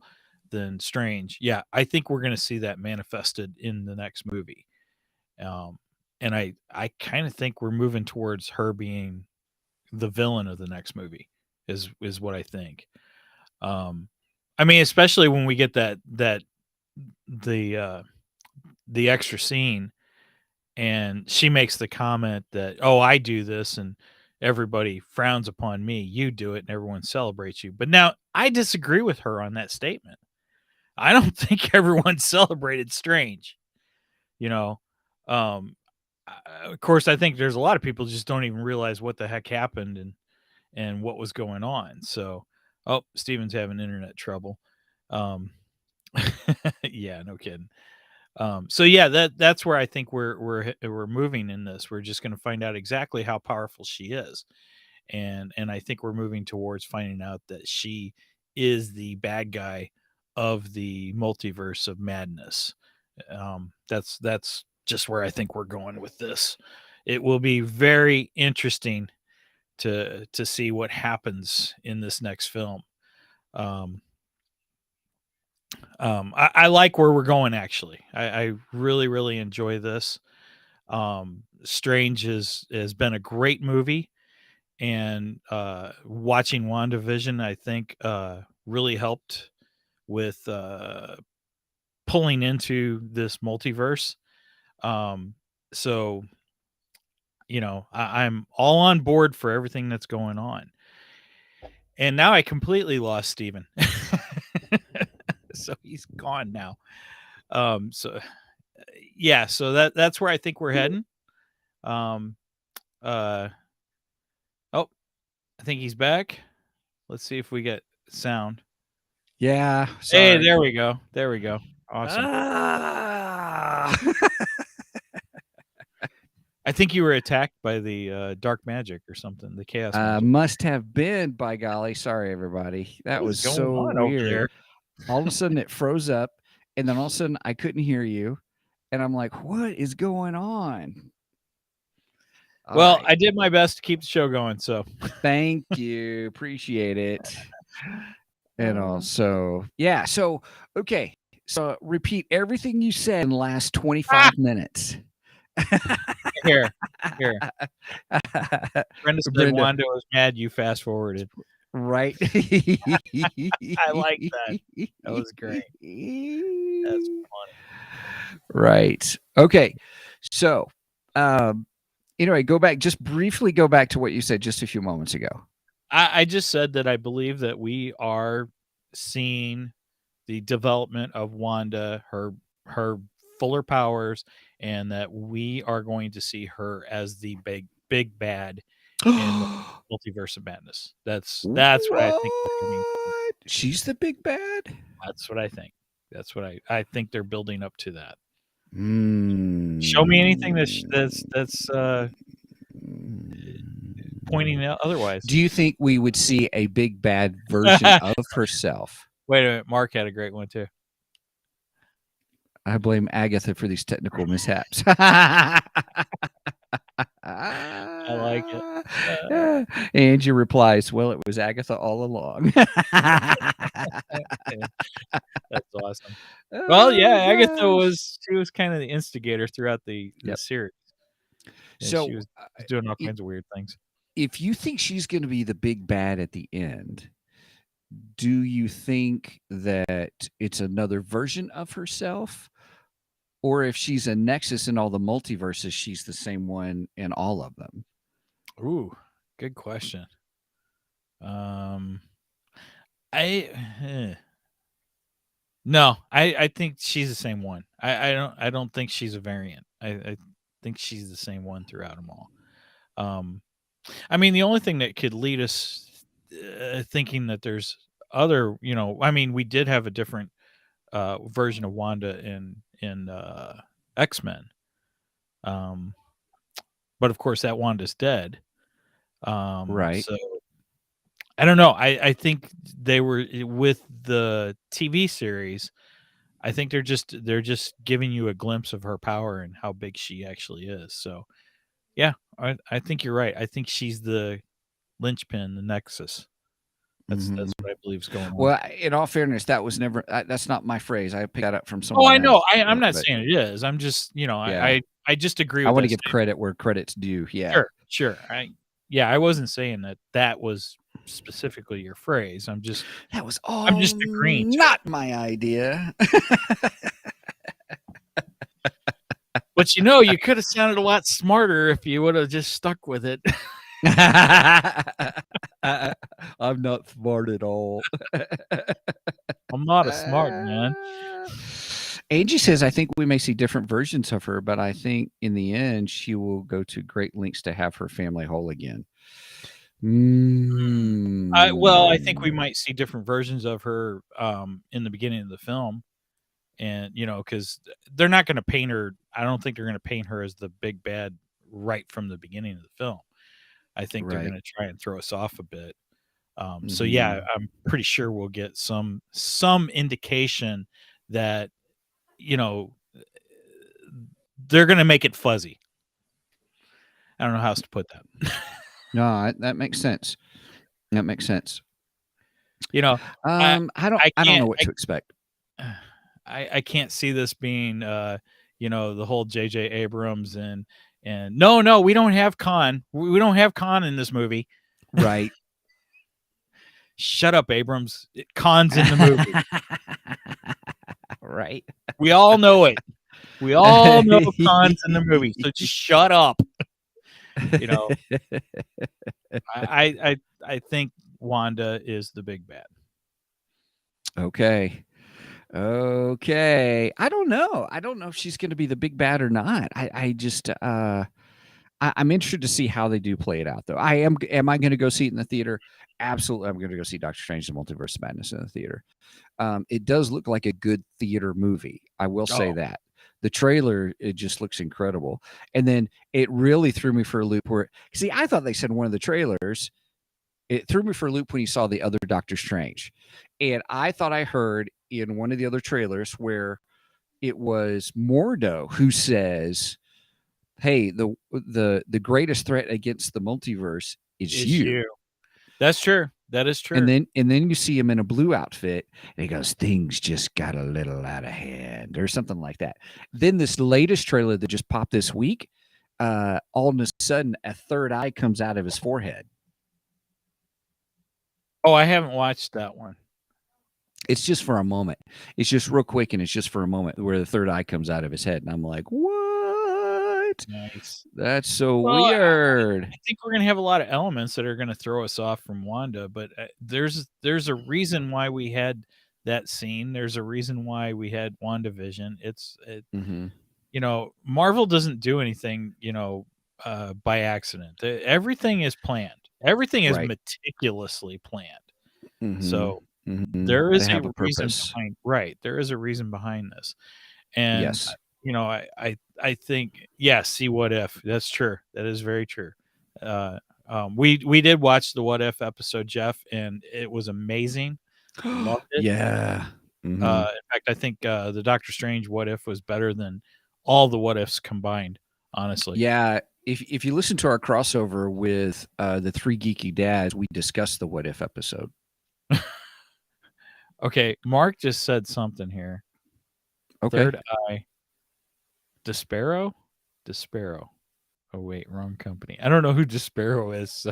than Strange, yeah, I think we're going to see that manifested in the next movie. And I kind of think we're moving towards her being the villain of the next movie is what I think. I mean, especially when we get the extra scene and she makes the comment that, oh, I do this and everybody frowns upon me. You do it and everyone celebrates you. But now I disagree with her on that statement. I don't think everyone celebrated Strange, of course, I think there's a lot of people just don't even realize what the heck happened and what was going on. So, oh, Steven's having internet trouble. Yeah, no kidding. So yeah, that's where I think we're moving in this. We're just going to find out exactly how powerful she is, and I think we're moving towards finding out that she is the bad guy of the Multiverse of Madness. That's just where I think we're going with this. It will be very interesting to see what happens in this next film. I like where we're going. Actually, I really, really enjoy this. Strange has been a great movie, and watching WandaVision, I think, really helped with pulling into this multiverse. So, I'm all on board for everything that's going on. And now I completely lost Steven. So he's gone now. So yeah, so that's where I think we're heading. Oh, I think he's back. Let's see if we get sound. Yeah. Hey, Sorry. there we go. There we go. Awesome. I think you were attacked by the dark magic or something, the chaos magic. Must have been, by golly. Sorry, everybody. That What was is going so on over weird. there? All of a sudden it froze up, and then all of a sudden I couldn't hear you. And I'm like, what is going on? All Well, right. I did my best to keep the show going, so Thank you. Appreciate it. And also, yeah. So, okay. So repeat everything you said in the last 25 minutes. here. Brenda said Brenda. Wanda was mad you fast forwarded. Right. I like that. That was great. That's funny. Right. Okay. So, anyway, briefly go back to what you said just a few moments ago. I just said that I believe that we are seeing the development of Wanda, her fuller powers, and that we are going to see her as the big bad in Multiverse of Madness. That's what I think. She's the big bad? That's what I think. That's what I think they're building up to that. Mm. Show me anything that's pointing out otherwise. Do you think we would see a big bad version of herself? Wait a minute, Mark had a great one too. I blame Agatha for these technical mishaps. I like it. Angie replies, well, it was Agatha all along. That's awesome. Well, yeah, Agatha was kind of the instigator throughout the series. And so she was doing all kinds of weird things. If you think she's going to be the big bad at the end, do you think that it's another version of herself? Or if she's a nexus in all the multiverses, she's the same one in all of them? Ooh, good question. No, I think she's the same one. I don't think she's a variant. I think she's the same one throughout them all. I mean, the only thing that could lead us thinking that there's other, I mean, we did have a different version of Wanda in X-Men. But of course that Wanda's dead. Right. So I don't know. I think they were with the TV series. I think they're just giving you a glimpse of her power and how big she actually is. So yeah, I think you're right. I think she's the linchpin, the nexus. That's what I believe is going on. Well, in all fairness, that was never. That's not my phrase. I picked that up from someone. Oh, I know. else, I'm not saying it is. I'm just, I just agree. I want to give credit where credit's due. Yeah. Sure. I wasn't saying that was specifically your phrase. I'm just agreeing. Not my idea. But you could have sounded a lot smarter if you would have just stuck with it. I'm not smart at all. I'm not a smart man. Angie says, I think we may see different versions of her, but I think in the end, she will go to great lengths to have her family whole again. Well, I think we might see different versions of her in the beginning of the film. And, because they're not going to paint her. I don't think they're going to paint her as the big bad right from the beginning of the film. I think they're going to try and throw us off a bit. So, yeah, I'm pretty sure we'll get some indication that, they're going to make it fuzzy. I don't know how else to put that. No, that makes sense. That makes sense. I don't know what to expect. I can't see this being, the whole J.J. Abrams and no, we don't have Khan. We don't have Khan in this movie. Right. Shut up, Abrams. Khan's in the movie. Right. We all know it. We all know Khan's in the movie. So just shut up. I think Wanda is the big bad. Okay. Okay. I don't know. I don't know if she's going to be the big bad or not. I just, I'm interested to see how they do play it out, though. Am I going to go see it in the theater? Absolutely. I'm going to go see Doctor Strange: The Multiverse of Madness in the theater. It does look like a good theater movie. I will say Oh, that. The trailer, it just looks incredible. And then it really threw me for a loop where, see, I thought they said in one of the trailers, it threw me for a loop when you saw the other Doctor Strange. And I thought I heard in one of the other trailers where it was Mordo who says, "Hey, the greatest threat against the multiverse is it's you." you. That's true. That is And true. then you see him in a blue outfit, and he goes, "Things just got a little out of hand," or something like that. Then this latest trailer that just popped this week, all of a sudden, a third eye comes out of his forehead. Oh, I haven't watched that one. It's just for a moment. It's just real quick, and it's just for a moment where the third eye comes out of his head, and I'm like, "What? Nice. That's so Well, weird." I think we're gonna have a lot of elements that are gonna throw us off from Wanda, but there's a reason why we had that scene. There's a reason why we had WandaVision. Mm-hmm. Marvel doesn't do anything, by accident. Everything is planned. Everything is Right. meticulously planned. Mm-hmm. So Mm-hmm. there They is a have a reason purpose. behind right. There is a reason behind this. And Yes. I think yes, see What If. That's true. That is very true. We did watch the What If episode, Jeff, and it was amazing. Loved it. Yeah. Mm-hmm. In fact, I think the Doctor Strange What If was better than all the What Ifs combined. Honestly. Yeah. If you listen to our crossover with the three geeky dads, we discussed the What If episode. Okay, Mark just said something here. Okay. Third Eye, Despero. Oh wait, wrong company. I don't know who Despero is. So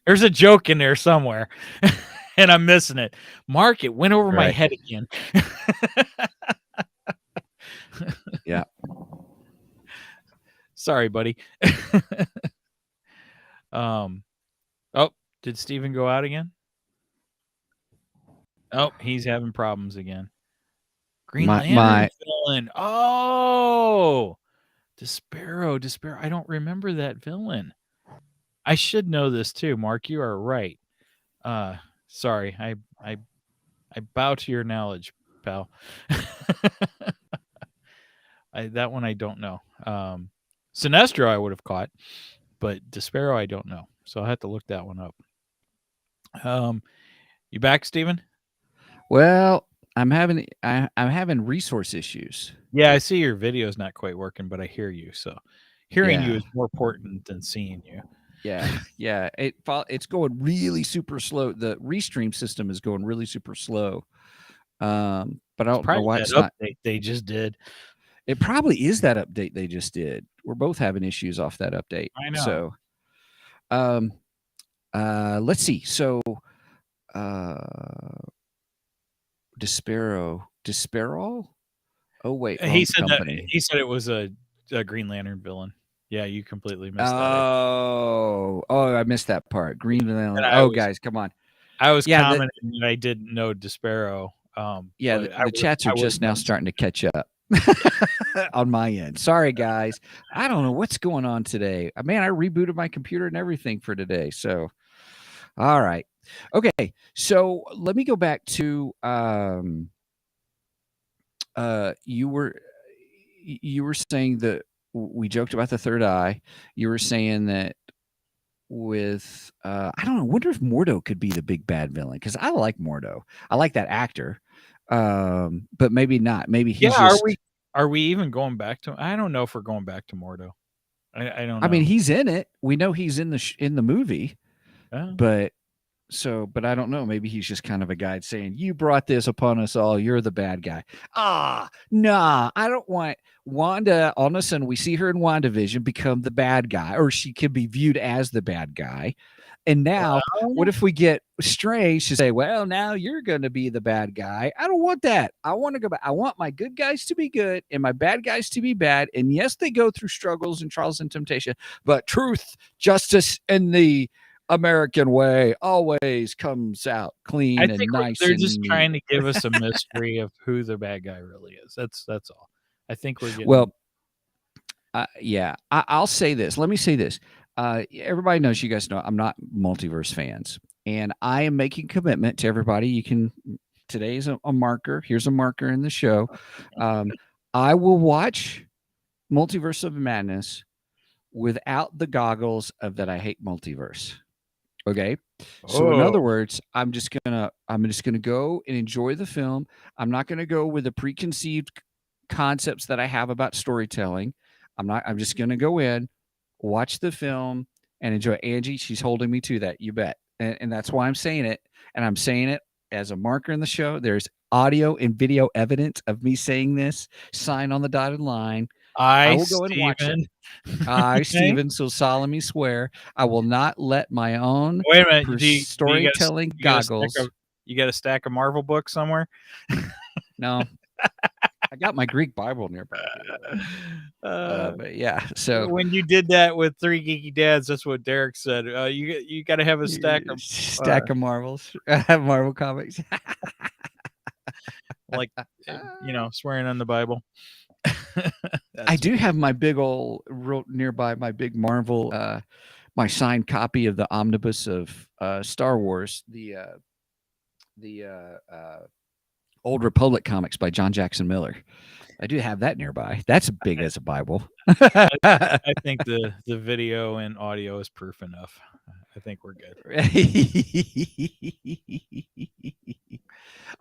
there's a joke in there somewhere, and I'm missing it. Mark, it went over my Right. head again. Yeah. Sorry, buddy. Oh, did Steven go out again? Oh, he's having problems again. Green Lantern villain. Oh, Despero. I don't remember that villain. I should know this too, Mark. You are right. Sorry. I bow to your knowledge, pal. That one I don't know. Sinestro I would have caught, but Despero I don't know. So I'll have to look that one up. You back, Steven? Well, I'm having resource issues. Yeah, I see your video's not quite working, but I hear you. So hearing you Yeah. is more important than seeing you. Yeah. Yeah. It's going really super slow. The restream system is going really super slow. But I don't know why it's not. Update they just did. It probably is that update they just did. We're both having issues off that update. I know. So, let's see. So, Despero. Oh wait, He said company. that he said it was a Green Lantern villain. Yeah, you completely missed that. Oh, I missed that part. Green Lantern. Guys, come on. I was commenting that I didn't know Despero. Yeah, the chats are just now starting to catch up on my end. Sorry, guys. I don't know what's going on today. Man, I rebooted my computer and everything for today. So, all right. Okay. So let me go back to you were saying that we joked about the third eye. You were saying that with I don't know. I wonder if Mordo could be the big bad villain, because I like Mordo. I like that actor, but maybe not. Maybe he's just. Are we even going back to? I don't know if we're going back to Mordo. I don't know. I mean, he's in it. We know he's in the movie, but I don't know. Maybe he's just kind of a guy saying, "You brought this upon us all. You're the bad guy." Nah. I don't want Wanda. All of a sudden, we see her in WandaVision become the bad guy, or she could be viewed as the bad guy. And now, what if we get Strange to say, "Well, now you're going to be the bad guy"? I don't want that. I want to go back. I want my good guys to be good and my bad guys to be bad. And yes, they go through struggles and trials and temptation, but truth, justice, and the American way always comes out I clean think and nice they're and just neat. trying to give us a mystery of who the bad guy really is. That's all. I think we're getting Well, I'll say this. Let me say this. Everybody knows, you guys know, I'm not multiverse fans, and I am making commitment to everybody. You can. Today is a marker. Here's a marker in the show. I will watch Multiverse of Madness without the goggles of that I hate multiverse. Okay. So in other words, I'm just gonna go and enjoy the film. I'm not gonna go with the preconceived concepts that I have about storytelling. I'm just gonna go in, watch the film, and enjoy. Angie, she's holding me to that. You bet. And that's why I'm saying it. And I'm saying it as a marker in the show. There's audio and video evidence of me saying this. Sign on the dotted line. I will go and watch it. I, Stephen, so solemnly swear I will not let my own Wait a minute. Do you storytelling goggles. You got a stack of Marvel books somewhere? No, I got my Greek Bible nearby. But yeah, so when you did that with Three Geeky Dads, that's what Derek said. You got to have a stack of Marvels, Marvel comics, like swearing on the Bible. I do have my big old nearby, my big Marvel, my signed copy of the omnibus of Star Wars, the Old Republic comics by John Jackson Miller. I do have that nearby. That's big as a Bible. I think the video and audio is proof enough. I think we're good.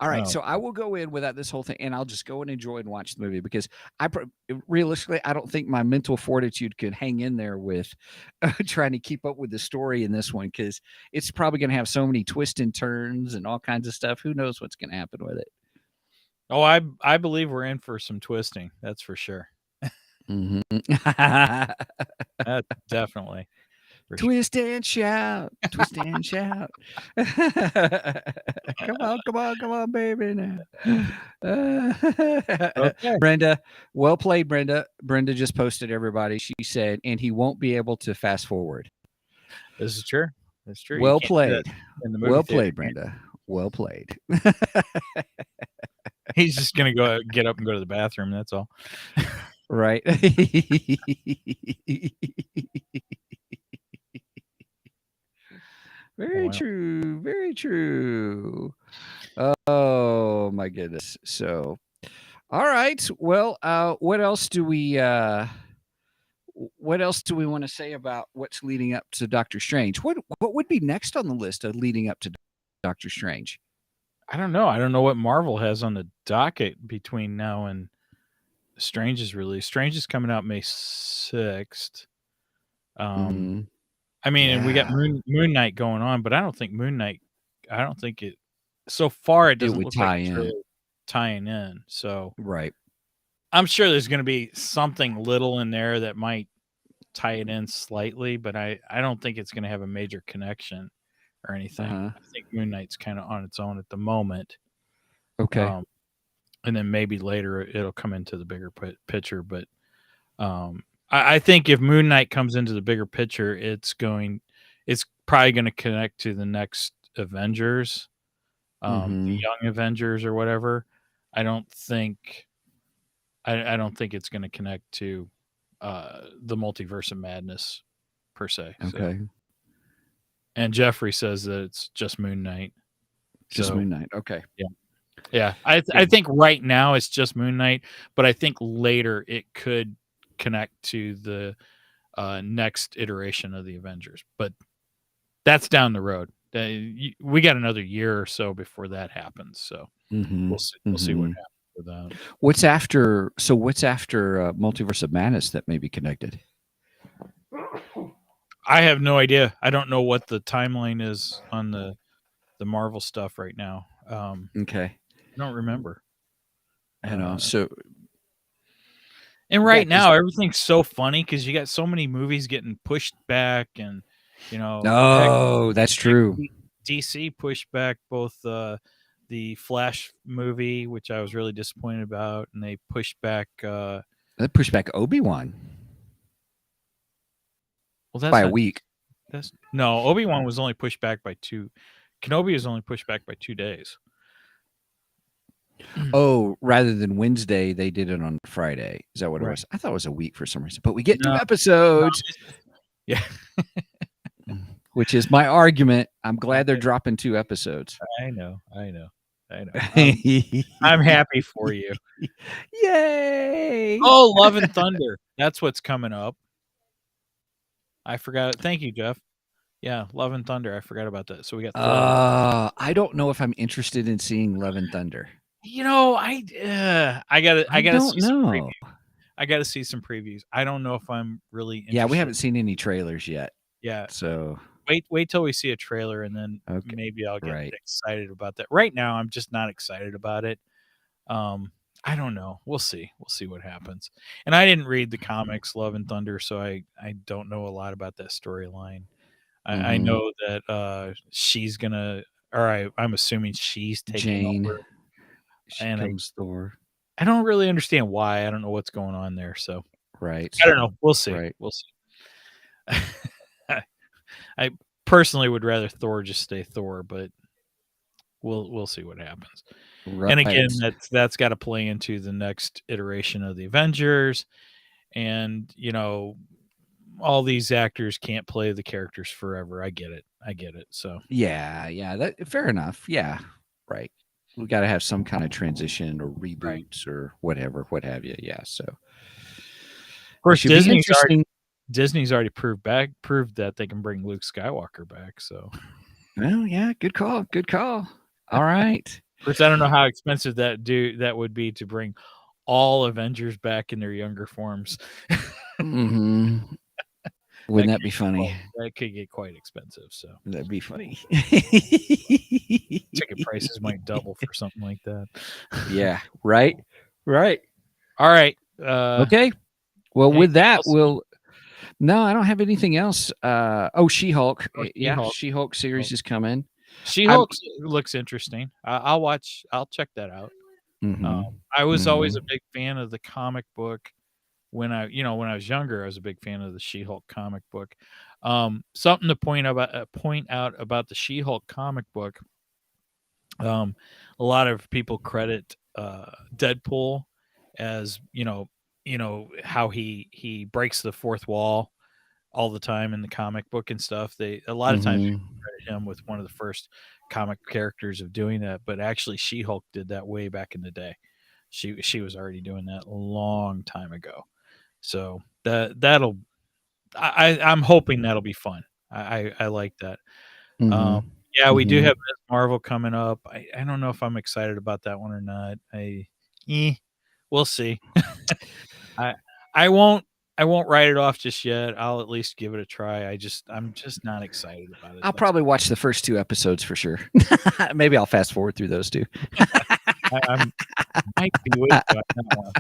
All right, so I will go in without this whole thing, and I'll just go and enjoy and watch the movie, because realistically, I don't think my mental fortitude could hang in there with trying to keep up with the story in this one, because it's probably going to have so many twists and turns and all kinds of stuff. Who knows what's going to happen with it? Oh, I believe we're in for some twisting. That's for sure. Definitely. Twist and shout, twist and shout. Come on, baby. Now. Okay. Brenda, well played, Brenda. Brenda just posted, everybody. She said, and he won't be able to fast forward. This is true. That's true. Well played. Well theater. Played, Brenda. Well played. He's just going to get up and go to the bathroom. That's all. Right. Very true. Very true. Oh my goodness. So, all right. Well, what else do we want to say about what's leading up to Doctor Strange? What would be next on the list of leading up to Doctor Strange? I don't know. I don't know what Marvel has on the docket between now and Strange's release. Strange is coming out May 6th. I mean, and we got Moon Knight going on, but I don't think Moon Knight. I don't think it. So far, it doesn't look like it's really tying in. So right, I'm sure there's going to be something little in there that might tie it in slightly, but I don't think it's going to have a major connection or anything. I think Moon Knight's kind of on its own at the moment. Okay, and then maybe later it'll come into the bigger picture, but I think if Moon Knight comes into the bigger picture, it's probably going to connect to the next Avengers, the Young Avengers or whatever. I don't think it's going to connect to the Multiverse of Madness per se. Okay. So. And Jeffrey says that it's just Moon Knight. Moon Knight. Okay. Yeah. I think right now it's just Moon Knight, but I think later it could connect to the next iteration of the Avengers, but that's down the road. We got another year or so before that happens, so we'll see what happens with that. What's after Multiverse of Madness that may be connected? I have no idea. I don't know what the timeline is on the Marvel stuff right now. Okay, I don't remember. I know. So. And right now, everything's so funny because you got so many movies getting pushed back, and that's true. DC pushed back both the Flash movie, which I was really disappointed about, and they pushed back. They pushed back Obi-Wan. Well, that's by a week. No, Obi-Wan was only pushed back by 2. Kenobi was only pushed back by 2 days. Oh, rather than Wednesday, they did it on Friday. Is that what it was? I thought it was a week for some reason, but we get 2 episodes. Yeah. Which is my argument. I'm glad they're dropping 2 episodes. I know. I'm happy for you. Yay! Oh, Love and Thunder. That's what's coming up. I forgot. Thank you, Jeff. Yeah, Love and Thunder. I forgot about that. So we got Thor. I don't know if I'm interested in seeing Love and Thunder. You know, I gotta see some previews. know. I gotta see some previews. I don't know if I'm really interested. Yeah, we haven't seen any trailers yet. Yeah. So wait till we see a trailer, and then maybe I'll get excited about that. Right now, I'm just not excited about it. I don't know. We'll see. We'll see what happens. And I didn't read the comics Love and Thunder, so I don't know a lot about that storyline. I know that she's gonna, or I'm assuming she's taking over. She becomes Thor. I don't really understand why. I don't know what's going on there. So right. I don't know. We'll see. Right. We'll see. I personally would rather Thor just stay Thor, but we'll see what happens. Right. And again, that's got to play into the next iteration of the Avengers, and you know, all these actors can't play the characters forever. I get it. So yeah, that fair enough. Yeah, right. We got to have some kind of transition or reboots or whatever, what have you. Yeah. So, of course, Disney's already proved that they can bring Luke Skywalker back. So, well, yeah, good call. All right. Of course, I don't know how expensive that would be to bring all Avengers back in their younger forms. Wouldn't that be funny? That could get quite expensive. So that'd be funny. Ticket prices might double for something like that. Yeah. Right. All right. Okay. Well, with that, No, I don't have anything else. She-Hulk. Yeah, She-Hulk series is coming. She-Hulk looks interesting. I'll check that out. I was always a big fan of the comic book. When I was younger, I was a big fan of the She-Hulk comic book. Something to point out about the She-Hulk comic book. A lot of people credit Deadpool as how he breaks the fourth wall all the time in the comic book and stuff. A lot of times people credit him with one of the first comic characters of doing that, but actually She-Hulk did that way back in the day. She was already doing that a long time ago. So I'm hoping that'll be fun. I like that. Yeah, we do have Ms. Marvel coming up. I don't know if I'm excited about that one or not. We'll see. I won't write it off just yet. I'll at least give it a try. I'm just not excited about it. I'll probably watch the first 2 episodes for sure. Maybe I'll fast forward through those 2. I might be with you on that one.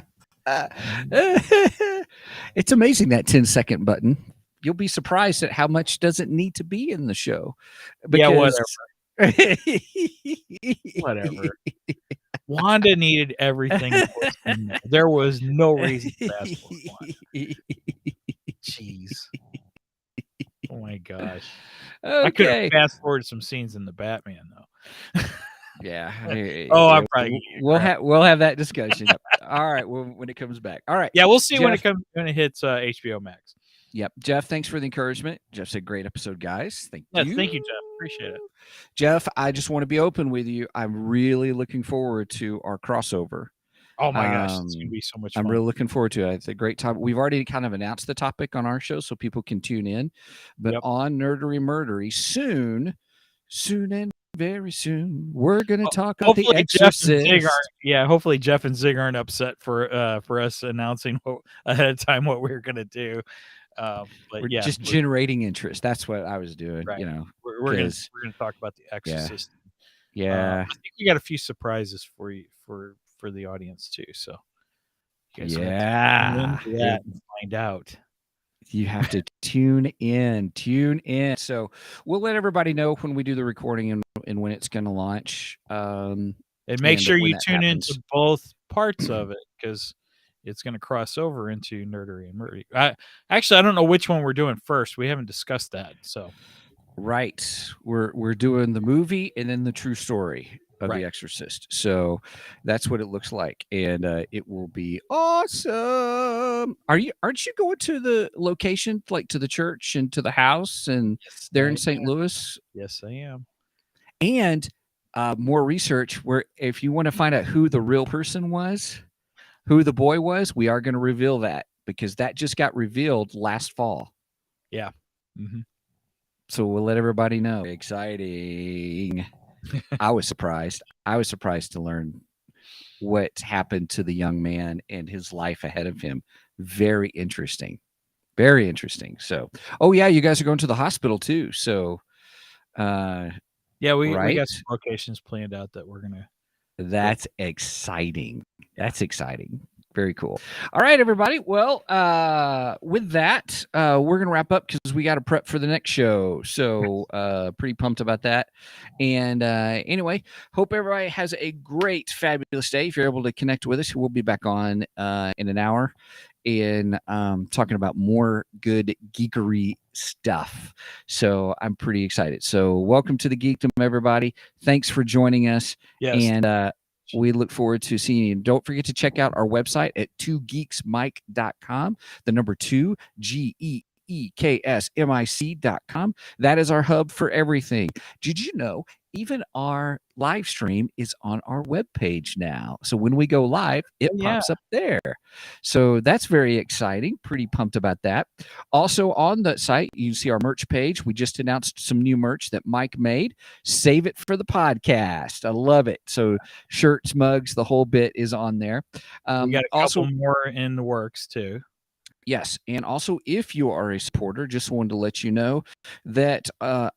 It's amazing, that 10-second button. You'll be surprised at how much doesn't need to be in the show. Because... Yeah, whatever. Wanda needed everything. There was no reason to fast forward Wanda. Jeez. Oh my gosh. Okay. I could have fast forwarded some scenes in the Batman though. Yeah. I'm probably. We'll have that discussion. All right. When it comes back. All right. Yeah, we'll see when it hits HBO Max. Yep. Jeff, thanks for the encouragement. Jeff said, great episode, guys. Thank you. Thank you, Jeff. Appreciate it. Jeff, I just want to be open with you. I'm really looking forward to our crossover. Oh my gosh, it's going to be so much fun. I'm really looking forward to it. It's a great time. We've already kind of announced the topic on our show so people can tune in. But on Nerdery Murdery, soon and very soon, we're going to talk about The Exorcist. Hopefully Jeff and Zig aren't upset for us announcing ahead of time what we're going to do. But we're just generating interest. That's what I was doing. Right. We're going to talk about The Exorcist. Yeah. I think we got a few surprises for you for the audience too. So you guys have to tune into that and find out. You have to tune in. So we'll let everybody know when we do the recording and when it's going to launch. And make sure you tune into both parts of it, because it's going to cross over into nerdery and murdery. I don't know which one we're doing first. We haven't discussed that. So Right. We're doing the movie and then the true story of Right. The Exorcist. So that's what it looks like, and it will be awesome. Aren't you going to the location, like to the church and to the house, and Yes, there I in St. am. Louis? Yes, I am. And more research where if you want to find out who the real person was, who the boy was, we are going to reveal that because that just got revealed last fall. Yeah. Mm-hmm. So we'll let everybody know. Exciting. I was surprised. I was surprised to learn what happened to the young man and his life ahead of him. Very interesting. Very interesting. So, oh yeah, you guys are going to the hospital too. So, yeah, we right? got some locations planned out that we're gonna. That's exciting. That's exciting. Very cool. All right, everybody. Well, with that, we're going to wrap up because we got to prep for the next show. So pretty pumped about that. And anyway, hope everybody has a great, fabulous day. If you're able to connect with us, we'll be back on in an hour in talking about more good geekery stuff. So I'm pretty excited. So welcome to the Geekdom, everybody. Thanks for joining us. Yes. And we look forward to seeing you. Don't forget to check out our website at twogeeksmic.com. The number 2, GEEKSMIC.com. That is our hub for everything. Did you know even our live stream is on our webpage now? So when we go live, it pops up there. So that's very exciting. Pretty pumped about that. Also on the site, you see our merch page. We just announced some new merch that Mike made. Save it for the podcast. I love it. So shirts, mugs, the whole bit is on there. We got a couple more in the works too. Yes. And also, if you are a supporter, just wanted to let you know that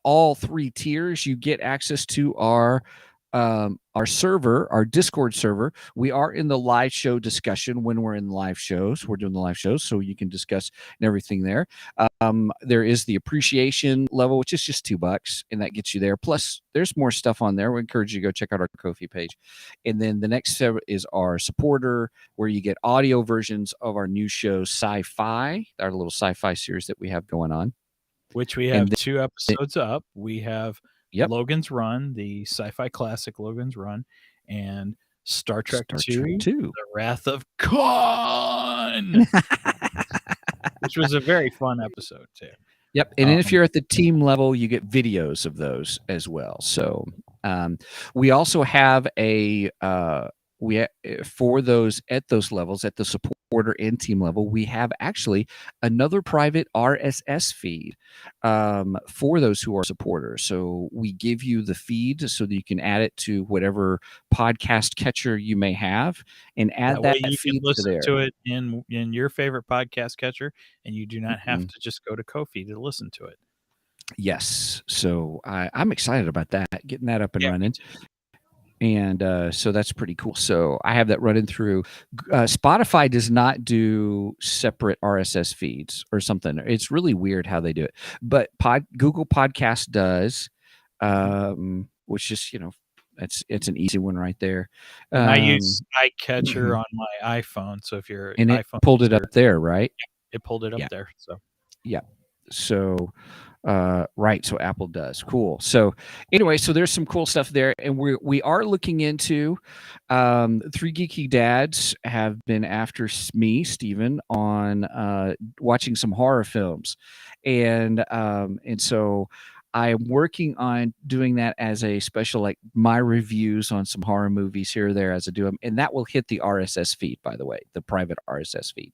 all 3 tiers, you get access to our server, our Discord server. We are in the live show discussion when we're in live shows. We're doing the live shows, so you can discuss and everything there. There is the appreciation level, which is just $2, and that gets you there. Plus, there's more stuff on there. We encourage you to go check out our Ko-fi page. And then the next is our supporter, where you get audio versions of our new show, Sci-Fi, our little sci-fi series that we have going on. Which we have 2 episodes up. We have Logan's Run, the sci-fi classic Logan's Run, and Star Trek 2, The Wrath of Khan, which was a very fun episode too. Yep. And if you're at the team level, you get videos of those as well. So we also have for those at those levels, at the supporter and team level, we have actually another private RSS feed for those who are supporters. So we give you the feed so that you can add it to whatever podcast catcher you may have, and add that you feed can listen to there. to it in your favorite podcast catcher, and you do not have to just go to Ko-fi to listen to it. Yes. So I'm excited about that, getting that up and running. And so that's pretty cool. So I have that running through. Spotify does not do separate RSS feeds or something. It's really weird how they do it. But Google Podcast does, which is, it's an easy one right there. I use iCatcher on my iPhone. So if you're and iPhone it pulled user, it up there, right? It pulled it up there. So yeah. So right, so Apple does. Cool. So anyway, so there's some cool stuff there, and we are looking into 3 Geeky Dads have been after me, Steven, on watching some horror films, and so I am working on doing that as a special, like my reviews on some horror movies here or there as I do them, and that will hit the RSS feed, by the way, the private RSS feed.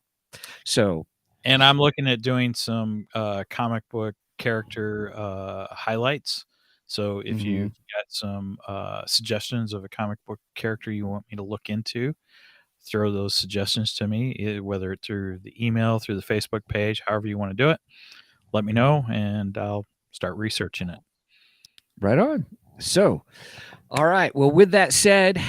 So, and I'm looking at doing some comic book character highlights. So if you've got some suggestions of a comic book character you want me to look into, throw those suggestions to me, whether it's through the email, through the Facebook page, however you want to do it. Let me know, and I'll start researching it. Right on. So, all right. Well, with that said,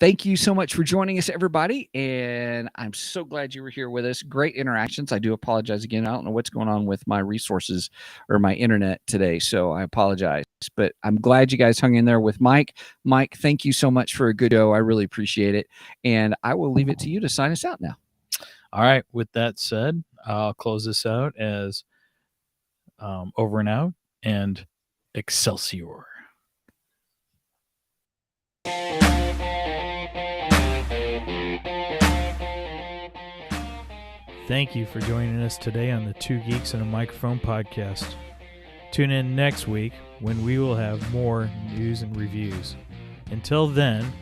thank you so much for joining us, everybody. And I'm so glad you were here with us. Great interactions. I do apologize again. I don't know what's going on with my resources or my internet today, so I apologize. But I'm glad you guys hung in there with Mike. Mike, thank you so much for a good show. I really appreciate it. And I will leave it to you to sign us out now. All right. With that said, I'll close this out as over and out, and Excelsior. Thank you for joining us today on the Two Geeks and a Microphone podcast. Tune in next week when we will have more news and reviews. Until then,